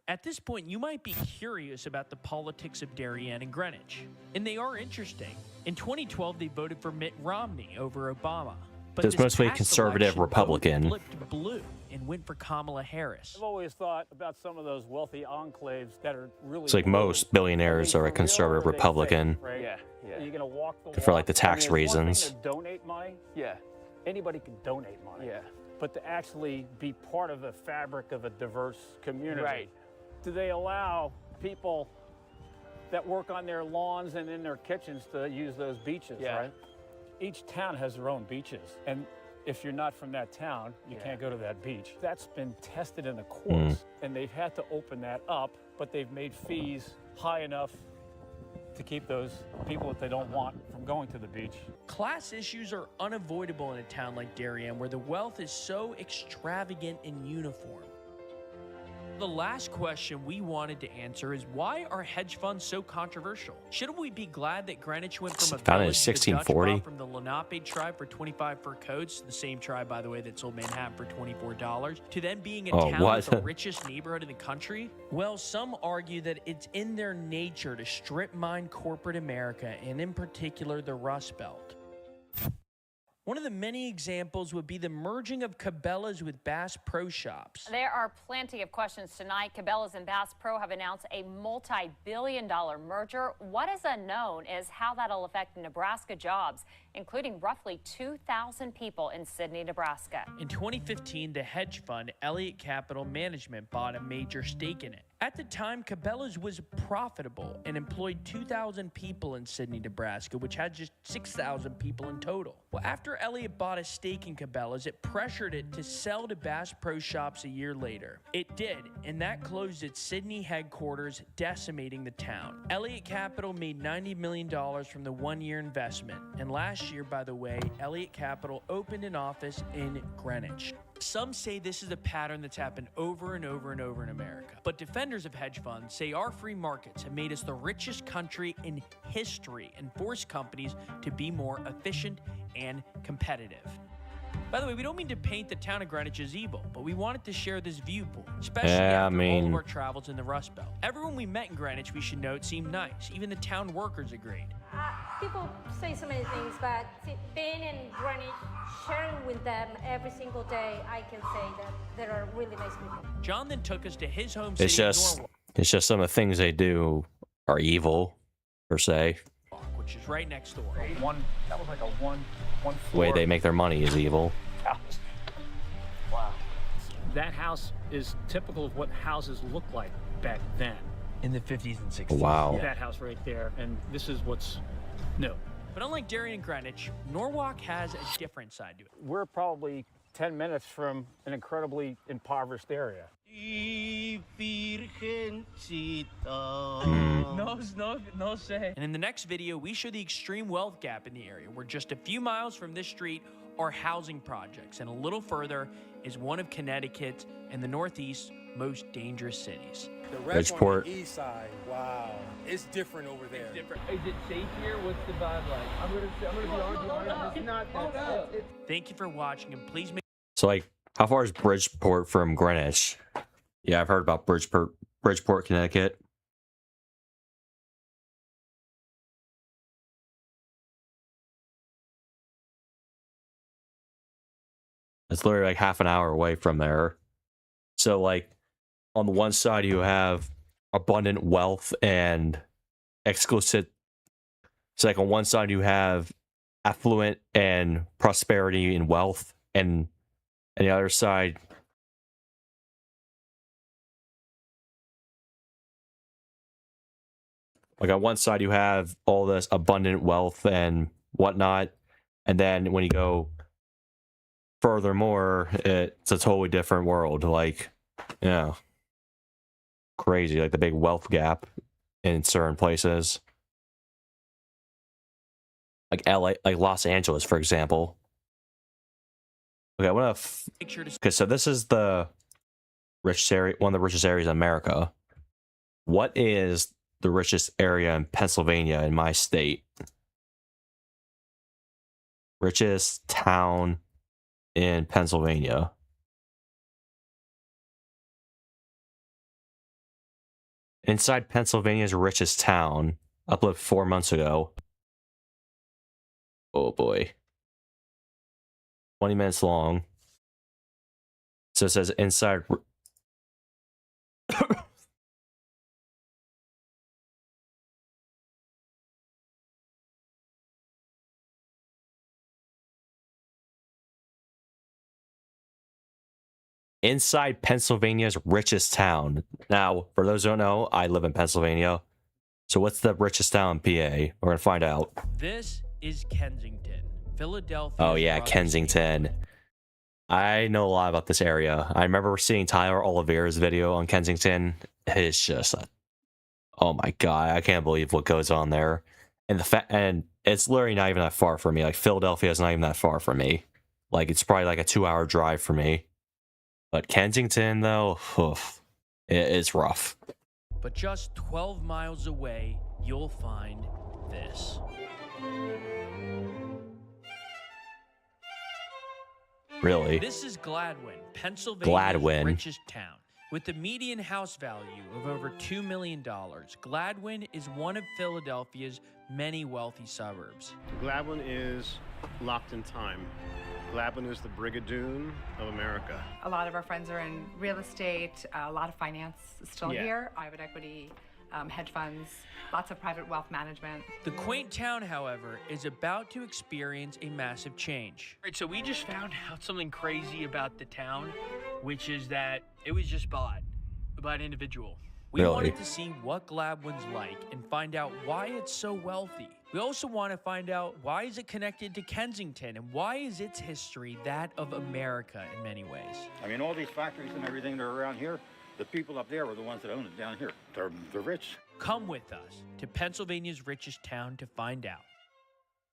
At this point, you might be curious about the politics of Darien and Greenwich, and they are interesting. In 2012, they voted for Mitt Romney over Obama. But It's mostly conservative Republican. Flipped blue and went for Kamala Harris. I've always thought about some of those wealthy enclaves that are really... It's like most billionaires are a conservative Republican. Right? Yeah. Are you going to walk the For like the walk? tax I mean, it's one reasons. thing to donate money. Yeah. Anybody can donate money. Yeah. But to actually be part of the fabric of a diverse community. Right. Do they allow people that work on their lawns and in their kitchens to use those beaches, right? Each town has their own beaches. And if you're not from that town, you can't go to that beach. That's been tested in the courts, and they've had to open that up, but they've made fees high enough to keep those people that they don't want from going to the beach. Class issues are unavoidable in a town like Darien, where the wealth is so extravagant and uniform. The last question we wanted to answer is, why are hedge funds so controversial? Shouldn't we be glad that Greenwich went from a Founded in village the Dutch 1640. bought from the Lenape tribe for 25 fur coats, the same tribe, by the way, that sold Manhattan for $24, to then being a town with the richest neighborhood in the country? Well, some argue that it's in their nature to strip mine corporate America, and in particular, the Rust Belt. One of the many examples would be the merging of Cabela's with Bass Pro Shops. There are plenty of questions tonight. Cabela's and Bass Pro have announced a multi-billion-dollar merger. What is unknown is how that'll affect Nebraska jobs, including roughly 2,000 people in Sidney, Nebraska. In 2015, the hedge fund Elliott Capital Management bought a major stake in it. At the time, Cabela's was profitable and employed 2,000 people in Sidney, Nebraska, which had just 6,000 people in total. Well, after Elliott bought a stake in Cabela's, it pressured it to sell to Bass Pro Shops a year later. It did, and that closed its Sidney headquarters, decimating the town. Elliott Capital made $90 million from the one-year investment, and last year, by the way, Elliott Capital opened an office in Greenwich. Some say this is a pattern that's happened over and over and over in America. But defenders of hedge funds say our free markets have made us the richest country in history and forced companies to be more efficient and competitive. By the way, we don't mean to paint the town of Greenwich as evil, but we wanted to share this viewpoint, especially after all of our travels in the Rust Belt. Everyone we met in Greenwich, we should note, seemed nice. Even the town workers agreed. People say so many things, but being in Greenwich, sharing with them every single day, I can say that there are really nice people. John then took us to his home city of Norwalk, It's just some of the things they do are evil, per se. which is right next door. That was like a one The floor way they make their money is evil. house. Wow. That house is typical of what houses looked like back then. In the 50s and 60s. Wow. That house right there, and this is what's new. But unlike Darien and Greenwich, Norwalk has a different side to it. We're probably 10 minutes from an incredibly impoverished area. No say. And in the next video, we show the extreme wealth gap in the area, where just a few miles from this street are housing projects, and a little further is one of Connecticut's and the Northeast's most dangerous cities. The rest on the east side, wow, it's different over there. Is it safe here? What's the vibe like? I'm gonna be honest, it's not that. Thank you for watching, and please make. So, like, how far is Bridgeport from Greenwich? Yeah, I've heard about Bridgeport, Connecticut. It's literally like half an hour away from there. So, like, on the one side, you have abundant wealth and exclusive. So, like, on one side, you have affluent and prosperity and wealth, and on the other side, like, on one side, you have all this abundant wealth and whatnot, and then when you go furthermore, it's a totally different world. Like, yeah, crazy. Like the big wealth gap in certain places, like LA, like Los Angeles, for example. Okay, I want to. Okay, so this is the richest area, one of the richest areas in America. What is the richest area in Pennsylvania, in my state? Richest town in Pennsylvania. Inside Pennsylvania's richest town, uploaded 4 months ago. Oh boy. 20 minutes long. So it says inside. Inside Pennsylvania's richest town. Now, for those who don't know, I live in Pennsylvania. So what's the richest town in PA? We're going to find out. This is Kensington, Philadelphia. Oh, yeah, Kensington. I know a lot about this area. I remember seeing Tyler Oliveira's video on Kensington. It's just, oh my god, I can't believe what goes on there. And and it's literally not even that far from me. Like Philadelphia is not even that far from me. Like it's probably like a 2-hour drive for me. But Kensington, though, oof, it's rough. But just 12 miles away, you'll find this. Really? This is Gladwin, Pennsylvania's Gladwin. richest town. With a median house value of over $2 million, Gladwin is one of Philadelphia's many wealthy suburbs. Gladwin is locked in time. Gladwin is the Brigadoon of America. A lot of our friends are in real estate, a lot of finance is still Yeah. here, private equity, hedge funds, lots of private wealth management. The quaint town, however, is about to experience a massive change. All right, so we just found out something crazy about the town, which is that it was just bought by an individual. We Really? wanted to see what Gladwin's like and find out why it's so wealthy. We also want to find out why is it connected to Kensington and why is its history that of America in many ways. I mean, all these factories and everything that are around here, the people up there were the ones that own it down here. They're rich. Come with us to Pennsylvania's richest town to find out.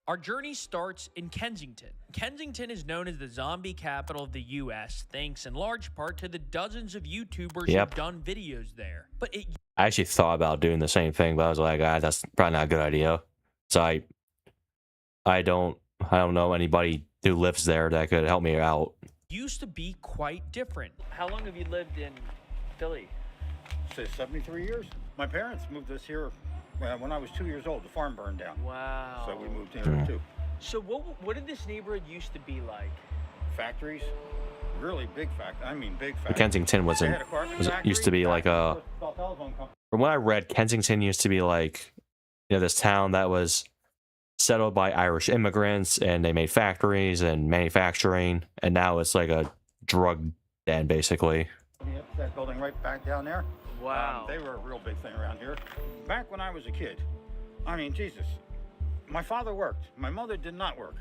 Our journey starts in Kensington. Kensington is known as the zombie capital of the U.S., thanks in large part to the dozens of YouTubers Yep. who've done videos there. But it I actually thought about doing the same thing, but I was like, that's probably not a good idea. So I don't know anybody who lives there that could help me out. used to be quite different. How long have you lived in Philly? Say 73 years. My parents moved us here when I was 2 years old. The farm burned down. Wow. So we moved here too. So what did this neighborhood used to be like? Factories, really big factories. I mean, big But factories. Kensington used to be like a. From what I read, Kensington used to be like, this town that was settled by Irish immigrants, and they made factories and manufacturing, and now it's like a drug den, basically. Yep, that building right back down there. Wow. They were a real big thing around here. Back when I was a kid, I mean, Jesus, my father worked. My mother did not work.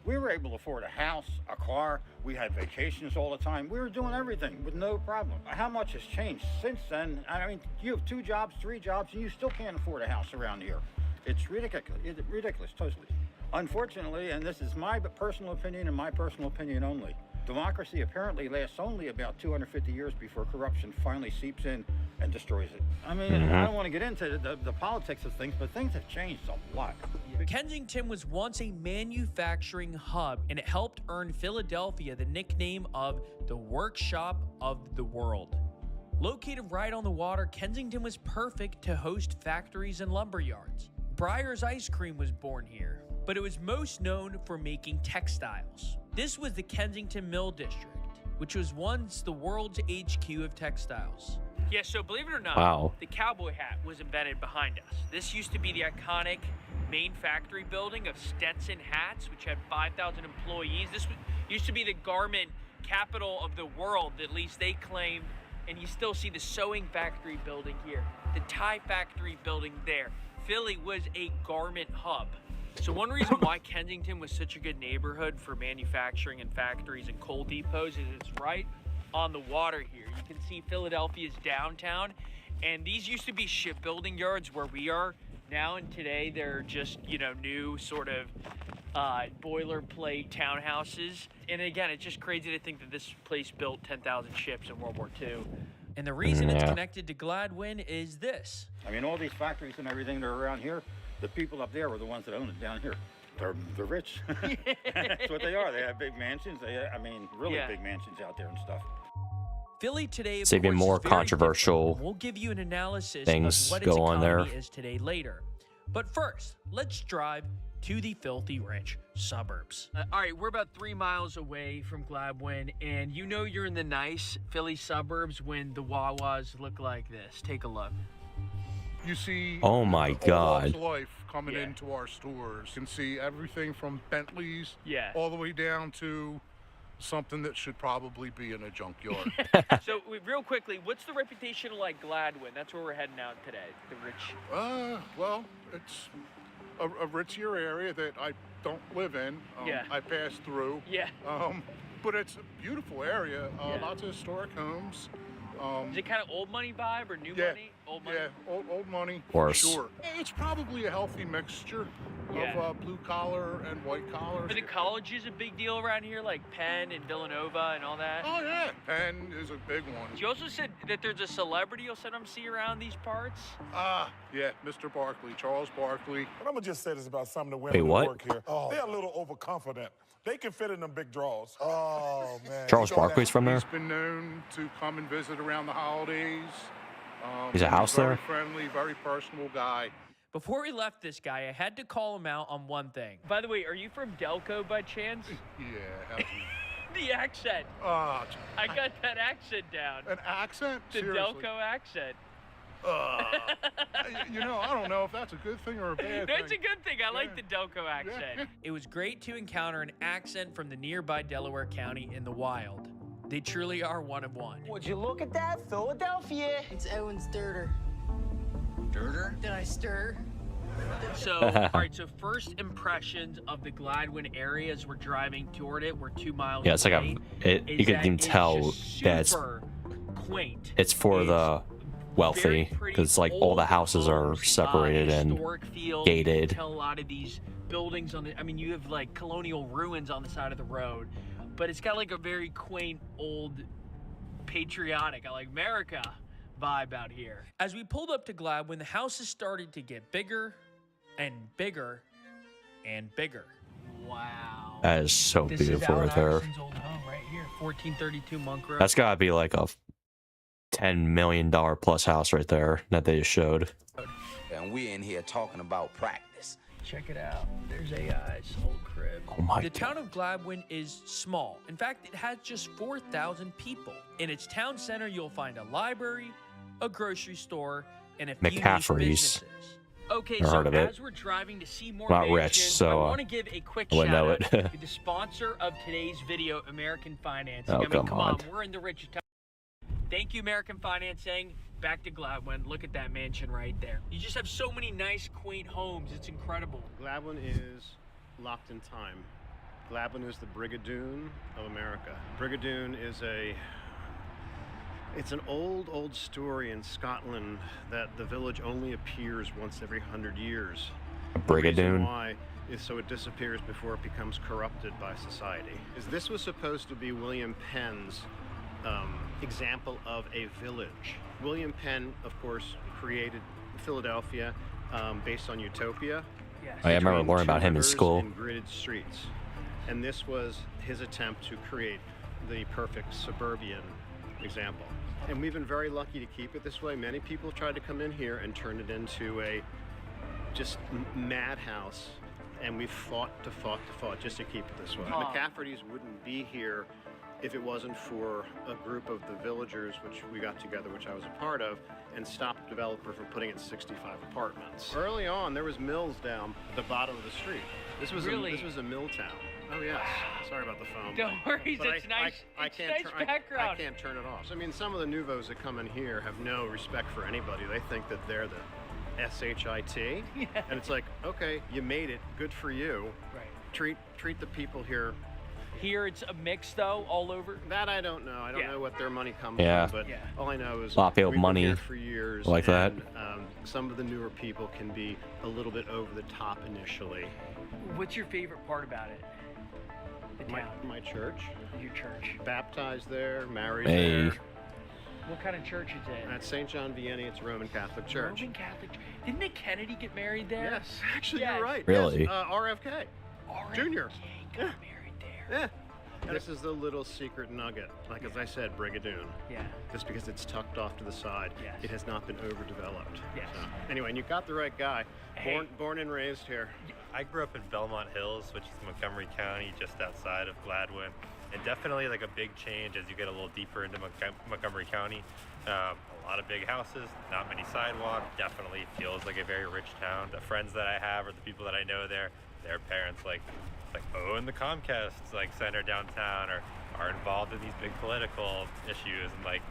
We were able to afford a house, a car. We had vacations all the time. We were doing everything with no problem. How much has changed since then? I mean, you have 2 jobs, 3 jobs, and you still can't afford a house around here. It's ridiculous. It's ridiculous, totally. Unfortunately, and this is my personal opinion and my personal opinion only, democracy apparently lasts only about 250 years before corruption finally seeps in and destroys it. I mean, I don't want to get into the politics of things, but things have changed a lot. Kensington was once a manufacturing hub, and it helped earn Philadelphia the nickname of the workshop of the world. Located right on the water, Kensington was perfect to host factories and lumber yards. Breyer's Ice Cream was born here, but it was most known for making textiles. This was the Kensington Mill District, which was once the world's HQ of textiles. Yeah, so believe it or not, Wow. the cowboy hat was invented behind us. This used to be the iconic main factory building of Stetson Hats, which had 5,000 employees. This used to be the garment capital of the world, at least they claimed. And you still see the sewing factory building here, the tie factory building there. Philly was a garment hub. So one reason why Kensington was such a good neighborhood for manufacturing and factories and coal depots is it's right on the water here. You can see Philadelphia's downtown, and these used to be shipbuilding yards where we are now, and today they're just, new sort of boilerplate townhouses. And again, it's just crazy to think that this place built 10,000 ships in World War II. And the reason it's connected to Gladwin is this. I mean, all these factories and everything that are around here, the people up there were the ones that own it down here. They're rich. That's what they are. They have big mansions. Really big mansions out there and stuff. Philly today, of It's even course, more is very controversial different. We'll give you an analysis things of what go its on there. economy is today later. But first, let's drive to the filthy rich suburbs. All right, we're about 3 miles away from Gladwin, and you're in the nice Philly suburbs when the Wawas look like this. Take a look. You see Oh my all walks God. of life coming into our stores. You can see everything from Bentleys all the way down to something that should probably be in a junkyard. So, real quickly, what's the reputation like Gladwin? That's where we're heading out today, the rich. Well, it's a richier area that I don't live in. I pass through. Yeah. but it's a beautiful area. Lots of historic homes. Is it kind of old money vibe or new money? Old money? Yeah, old money, for course. sure. It's probably a healthy mixture of blue collar and white collar. Are the colleges a big deal around here, like Penn and Villanova and all that? Oh yeah, Penn is a big one. You also said that there's a celebrity you'll sometimes see around these parts? Yeah, Mr. Barkley, Charles Barkley. But I'm gonna just say this about some of the Wait, women what? who work here. They're a little overconfident. They can fit in them big draws. Oh man. Charles Barkley's from there? He's been known to come and visit around the holidays. He's a house very there? Friendly, very personable guy. Before we left this guy, I had to call him out on one thing. By the way, are you from Delco by chance? Yeah. The accent. I got that accent down. An accent? The Seriously? Delco accent. You know, I don't know if that's a good thing or a bad No, thing. it's a good thing. I like the Delco accent. It was great to encounter an accent from the nearby Delaware County in the wild. They truly are one of one. Would you look at that? Philadelphia. It's Owen Sturter. Sturter? Did I stir? So, all right, so first impressions of the Gladwin area as we're driving toward it, we're 2 miles Yeah, it's like away, you can even tell that super quaint. it's for the wealthy, because like all the houses are separated and Historic feel. gated. You can tell a lot of these buildings on the, I mean, you have like colonial ruins on the side of the road, but it's got like a very quaint, old, patriotic, I like America vibe out here. As we pulled up to Gladwin, the houses started to get bigger and bigger and bigger. Wow. That is so This beautiful is right Allen there. Iverson's old home right here, 1432 Monk Road. That's gotta be like a $10 million plus house right there that they just showed. And we're in here talking about practice. Check it out. There's AI's old crib. Oh my The town of Gladwin is small. In fact, it has just 4,000 people. In its town center, you'll find a library, a grocery store, and a few niche McCaffrey's. businesses. Okay, Never so heard of it. as we're driving to see more Not rich, mansions, so, I want to give a quick I shout wouldn't know out it. to the sponsor of today's video, American Financing. Oh, I mean, come come on. we're in the richest town. Thank you, American Financing. Back to Gladwin. Look at that mansion right there. You just have so many nice, quaint homes. It's incredible. Gladwin is locked in time. Gladwin is the Brigadoon of America. Brigadoon is it's an old story in Scotland that the village only appears once every 100 years. A The reason Brigadoon? why is so it disappears before it becomes corrupted by society. This was supposed to be William Penn's example of a village. William Penn, of course, created Philadelphia based on Utopia. Yes. Oh, yeah, I remember Between learning two about him in rivers school. and gridded streets. And this was his attempt to create the perfect suburban example. And we've been very lucky to keep it this way. Many people tried to come in here and turn it into a just madhouse. And we've fought just to keep it this way. Huh. McCafferty's wouldn't be here if it wasn't for a group of the villagers, which we got together, which I was a part of, and stopped the developer from putting in 65 apartments. Early on, there was mills down the bottom of the street. This was Really? this was a mill town. Oh yes. Sorry about the phone. Don't worry, But it's nice. I It's can't nice turn- I background. can't turn it off. I mean, some of the nouveaux that come in here have no respect for anybody. They think that they're the SHIT, Yeah. and it's like, okay, you made it. Good for you. Right. Treat the people here. Here it's a mix though, all over. That I don't know. I don't Yeah. know what their money comes Yeah. from, but Yeah. all I know is A lot of people we've been money here for years, like that. and, some of the newer people can be a little bit over the top initially. What's your favorite part about it? The town. My church. Your church. Baptized there, married Hey. there. What kind of church is it? At St. John Vianney, it's a Roman Catholic church. Roman Catholic. Didn't Nick Kennedy get married there? Yes, actually, Yes. you're right. Really? Yes, RFK. Junior. Got married there. Yeah. This is the little secret nugget. Like as I said, Brigadoon. Yeah. Just because it's tucked off to the side, Yes. it has not been overdeveloped. Yes. So, anyway, and you got the right guy. Hey. Born and raised here. I grew up in Belmont Hills, which is Montgomery County, just outside of Gladwin, and definitely like a big change as you get a little deeper into Montgomery County. A lot of big houses, not many sidewalks. Definitely feels like a very rich town. The friends that I have or the people that I know there, their parents like own the Comcast center downtown or are involved in these big political issues and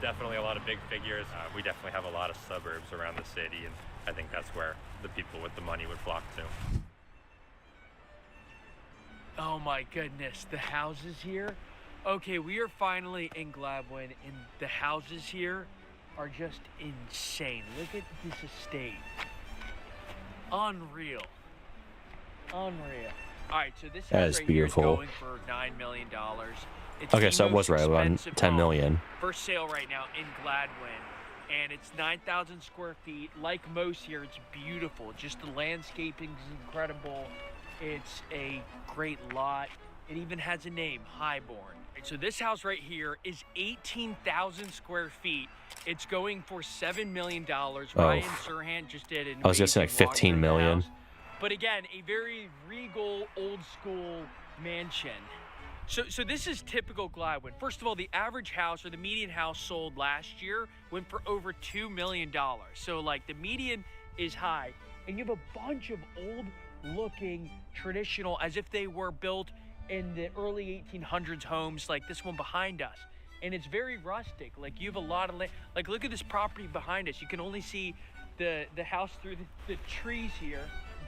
definitely a lot of big figures. We definitely have a lot of suburbs around the city, and I think that's where the people with the money would flock to. Oh my goodness, the houses here. Okay, we are finally in Gladwin, and the houses here are just insane. Look at this estate. Unreal. Unreal. All right, so this That house is right beautiful. here is going for $9 million. It's Okay, the so it was most right around expensive 10 home million. for sale right now in Gladwin, and it's 9,000 square feet. Like most here, it's beautiful. Just the landscaping is incredible. It's a great lot. It even has a name, Highborn. So this house right here is 18,000 square feet. It's going for $7 million. Ryan Serhant just did an I was gonna say like 15 million. But again, a very regal, old school mansion. So this is typical Gladwin. First of all, the average house or the median house sold last year went for over $2 million. So like the median is high, and you have a bunch of old looking traditional, as if they were built in the early 1800s homes like this one behind us. And it's very rustic. Like you have a lot of land. Like look at this property behind us. You can only see the house through the trees here,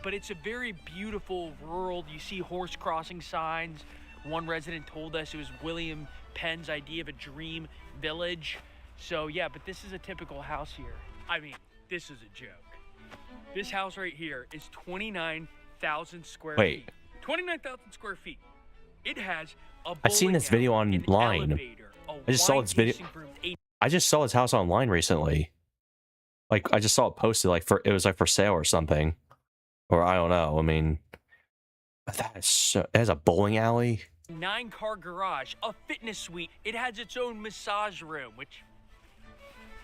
but it's a very beautiful rural. You see horse crossing signs. One resident told us it was William Penn's idea of a dream village. So yeah, but this is a typical house here. I mean, this is a joke. This house right here is 29,000 square feet. 29,000 square feet. It has a I've seen this video online. I just saw this video. I just saw his house online recently. Like I just saw it posted like it was like for sale or something. Or I don't know. I mean, it has a bowling alley. 9-car garage, a fitness suite. It has its own massage room, which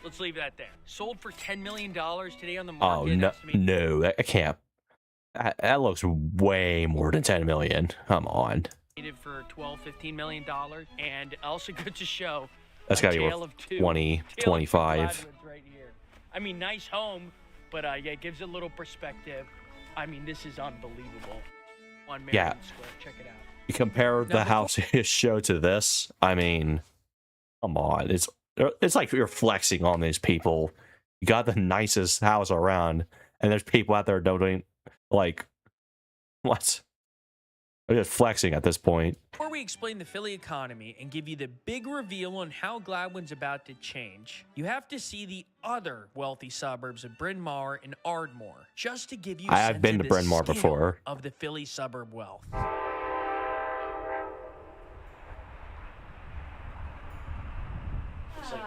let's leave that there. Sold for $10 million today on the market. Oh no, I can't. That looks way more than 10 million. Come on. For $12-15 million, and also good to show. That's gotta be worth 20, 25. Right here. I mean, nice home, but yeah, it gives a little perspective. I mean, this is unbelievable. On Marion Square, check it out. You compare the house his show to this. I mean, come on. It's like you're flexing on these people. You got the nicest house around, and there's people out there doing like what? They're just flexing at this point. Before we explain the Philly economy and give you the big reveal on how Gladwin's about to change, you have to see the other wealthy suburbs of Bryn Mawr and Ardmore, just to give you a I've been to Bryn Mawr before. Of the Philly suburb wealth.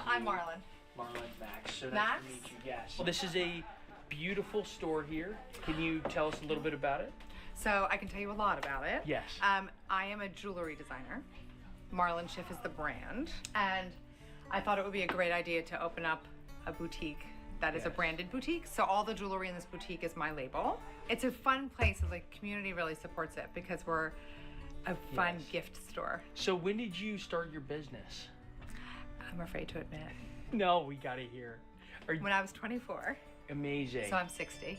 I'm Marlon. Marlon Max. So Max? nice to meet you. Yes. Well, this is a beautiful store here. Can you tell us a little bit about it? So I can tell you a lot about it. Yes. I am a jewelry designer. Marlon Schiff is the brand. And I thought it would be a great idea to open up a boutique that is a branded boutique. So all the jewelry in this boutique is my label. It's a fun place. The community really supports it because we're a fun gift store. So when did you start your business? I'm afraid to admit. No, we got to hear. When I was 24. Amazing. So I'm 60.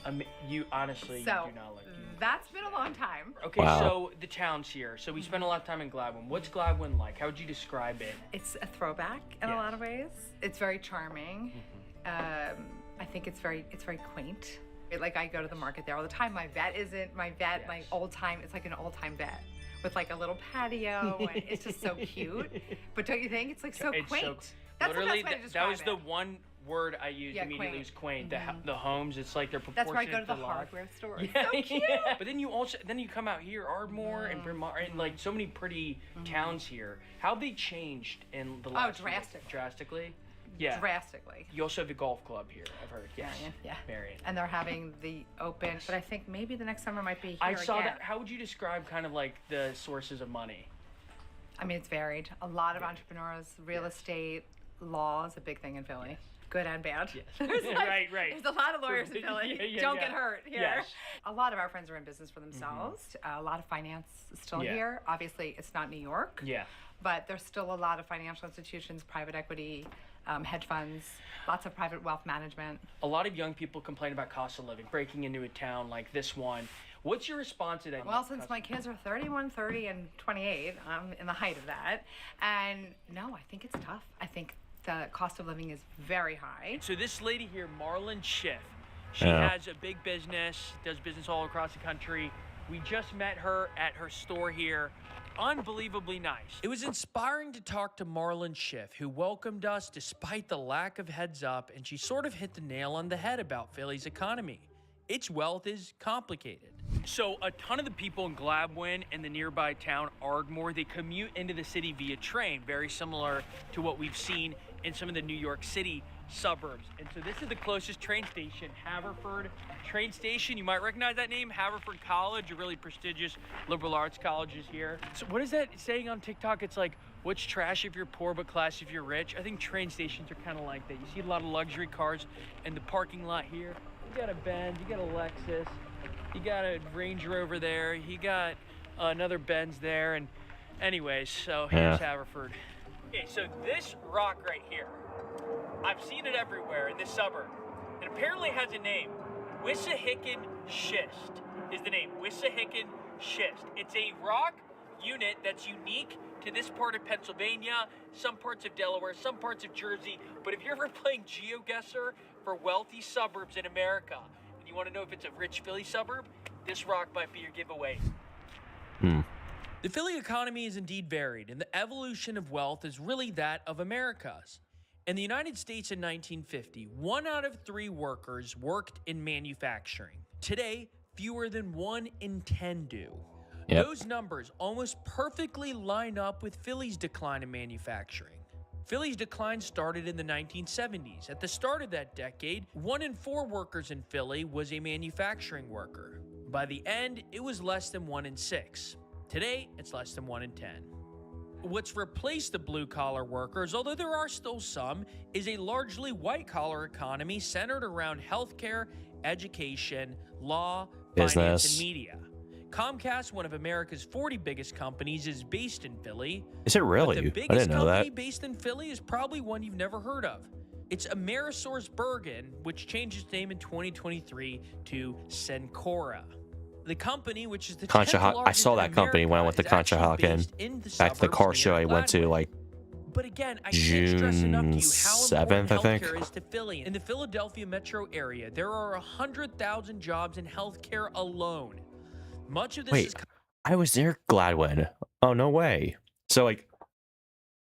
You honestly, you do not look. That's been a long time. Okay, so the town's here. So we spent a lot of time in Gladwin. What's Gladwin like? How would you describe it? It's a throwback in a lot of ways. It's very charming. I think it's very quaint. Like I go to the market there all the time. My vet isn't my vet. My old time. It's like an old time vet with like a little patio, and it's just so cute. But don't you think it's like so quaint? That's literally, the best way to describe that was the one word I used immediately. Quaint. Was quaint. The homes, it's like they're proportionate. That's where I go to the lot. hardware store. Yeah, So cute. But then you come out here, Ardmore and Bryn Mawr, and like so many pretty towns here. How have they changed in the last year? Drastically. Yeah. Drastically. You also have the golf club here, I've heard. Yes. Yeah. Marion. And they're having the open, but I think maybe the next summer might be here I saw again. that. How would you describe kind of like the sources of money? I mean, it's varied. A lot of entrepreneurs, real estate, law is a big thing in Philly. Good and bad. Yes. There's right. There's a lot of lawyers in Philly. Don't get hurt here. Yes. A lot of our friends are in business for themselves. A lot of finance is still here. Obviously, it's not New York. Yeah. But there's still a lot of financial institutions, private equity, hedge funds, lots of private wealth management. A lot of young people complain about cost of living, breaking into a town like this one. What's your response to that? Well, since my kids are 31, 30, and 28, I'm in the height of that. And no, I think it's tough. I think the cost of living is very high. So this lady here, Marlon Schiff, she has a big business, does business all across the country. We just met her at her store here. Unbelievably nice. It was inspiring to talk to Marlon Schiff, who welcomed us despite the lack of heads up, and she sort of hit the nail on the head about Philly's economy. Its wealth is complicated. So a ton of the people in Gladwin and the nearby town Ardmore, they commute into the city via train, very similar to what we've seen in some of the New York City suburbs. And so this is the closest train station, Haverford train station. You might recognize that name, Haverford College, a really prestigious liberal arts college is here. So what is that saying on TikTok? It's like, what's trash if you're poor but class if you're rich? I think train stations are kind of like that. You see a lot of luxury cars in the parking lot here. You got a Benz, you got a Lexus, you got a Range Rover there, you got another Benz there, and anyways, so here's Haverford. Okay, so this rock right here, I've seen it everywhere in this suburb. It apparently has a name. Wissahickon Schist is the name. Wissahickon Schist. It's a rock unit that's unique to this part of Pennsylvania, some parts of Delaware, some parts of Jersey. But if you're ever playing GeoGuessr for wealthy suburbs in America, and you want to know if it's a rich Philly suburb, this rock might be your giveaway. The Philly economy is indeed varied, and the evolution of wealth is really that of America's. In the United States in 1950, 1 out of 3 workers worked in manufacturing. Today, fewer than 1 in 10 do. Yep. Those numbers almost perfectly line up with Philly's decline in manufacturing. Philly's decline started in the 1970s. At the start of that decade, 1 in 4 workers in Philly was a manufacturing worker. By the end, it was less than 1 in 6. Today, it's less than 1 in 10. What's replaced the blue-collar workers, although there are still some, is a largely white-collar economy centered around healthcare, education, law, finance, Business. and media. Comcast, one of America's 40 biggest companies, is based in Philly. Is it really? But the I biggest didn't know company that. based in Philly is probably one you've never heard of. It's AmerisourceBergen, which changed its name in 2023 to Cencora. The company, which is the 10th I largest saw in that company when I went to America, is actually Conshohocken based in the at the suburbs car near show I went to, Gladwin. like But again, I can't stress enough to June you how 7th, important I think. healthcare is to Philly. In the Philadelphia metro area, there are 100,000 jobs in healthcare alone. Much of this Wait, is I was near Gladwin. Oh, no way. So, like,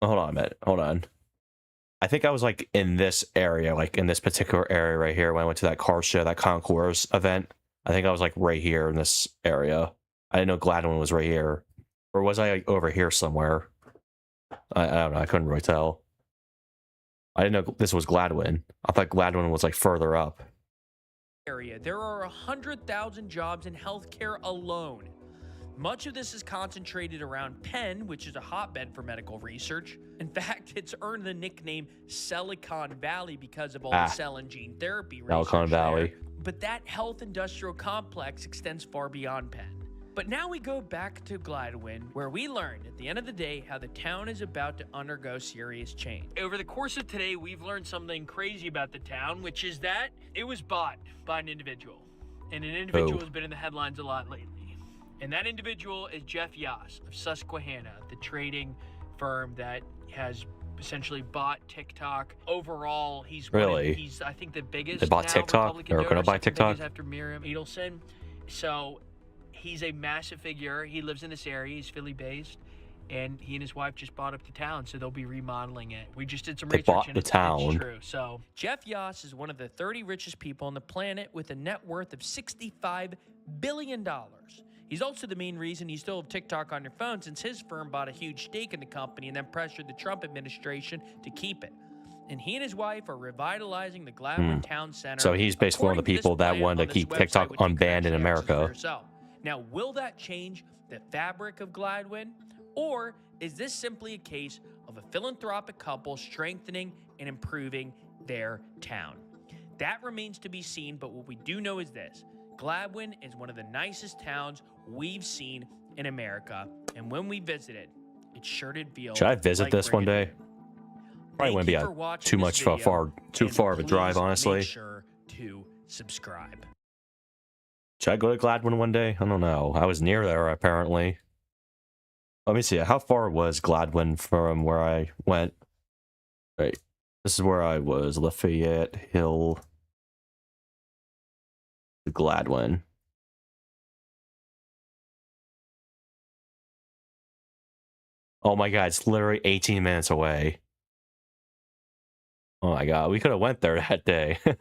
hold on a minute. Hold on. I think I was, like, in this area, like, in this particular area right here when I went to that car show, that Concours event. I think I was, like, right here in this area. I didn't know Gladwin was right here. Or was I, like, over here somewhere? I don't know. I couldn't really tell. I didn't know this was Gladwin. I thought Gladwin was, like, further up. area, there are 100,000 jobs in healthcare alone. Much of this is concentrated around Penn, which is a hotbed for medical research. In fact, it's earned the nickname Silicon Valley because of all the cell and gene therapy research Silicon Valley. there. But that health industrial complex extends far beyond Penn. But now we go back to Gladwin, where we learned at the end of the day how the town is about to undergo serious change. Over the course of today, we've learned something crazy about the town, which is that it was bought by an individual. And an individual has been in the headlines a lot lately. And that individual is Jeff Yass of Susquehanna, the trading firm that has essentially bought TikTok. Overall, he's he's I think the biggest. They bought now TikTok? Republican They're gonna donor, buy second TikTok? biggest after Miriam Edelson. So he's a massive figure. He lives in this area. He's Philly based. And he and his wife just bought up the town, so they'll be remodeling it. We just did some They research bought and the it's town. true. So Jeff Yass is one of the 30 richest people on the planet with a net worth of $65 billion. He's also the main reason you still have TikTok on your phone, since his firm bought a huge stake in the company and then pressured the Trump administration to keep it. And he and his wife are revitalizing the Gladwin Town Center. So he's basically one of the according to this people that plan wanted on to this keep website, TikTok which you can unbanned in actually access for America. yourself. Now, will that change the fabric of Gladwin? Or is this simply a case of a philanthropic couple strengthening and improving their town? That remains to be seen, but what we do know is this. Gladwin is one of the nicest towns we've seen in America, and when we visited, it sure did feel Should I visit like this one bringing day? it. Probably wouldn't be Thank you a, for watching too this much video, too and far of a drive, please honestly. Make sure to subscribe. Should I go to Gladwin one day? I don't know. I was near there, apparently. Let me see. How far was Gladwin from where I went? Right. This is where I was. Lafayette Hill. Gladwin. Oh my god, it's literally 18 minutes away. Oh my god, we could have went there that day. Could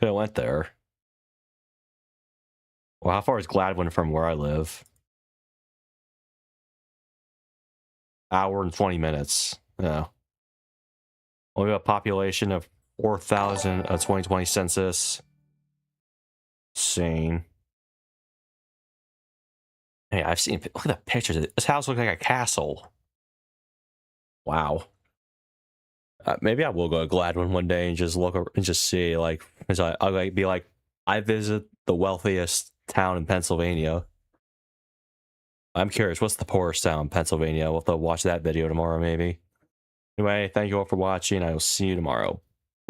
have went there. Well, how far is Gladwin from where I live? Hour and 20 minutes. Yeah. We have a population of 4,000, a 2020 census. Insane. Hey, I've seen, look at the pictures. This house looks like a castle. Wow. Maybe I will go to Gladwin one day and just look and just see, like, I'll like be like, I visit the wealthiest town in Pennsylvania. I'm curious, what's the poorest town in Pennsylvania? We'll have to watch that video tomorrow, maybe. Anyway, thank you all for watching. I will see you tomorrow.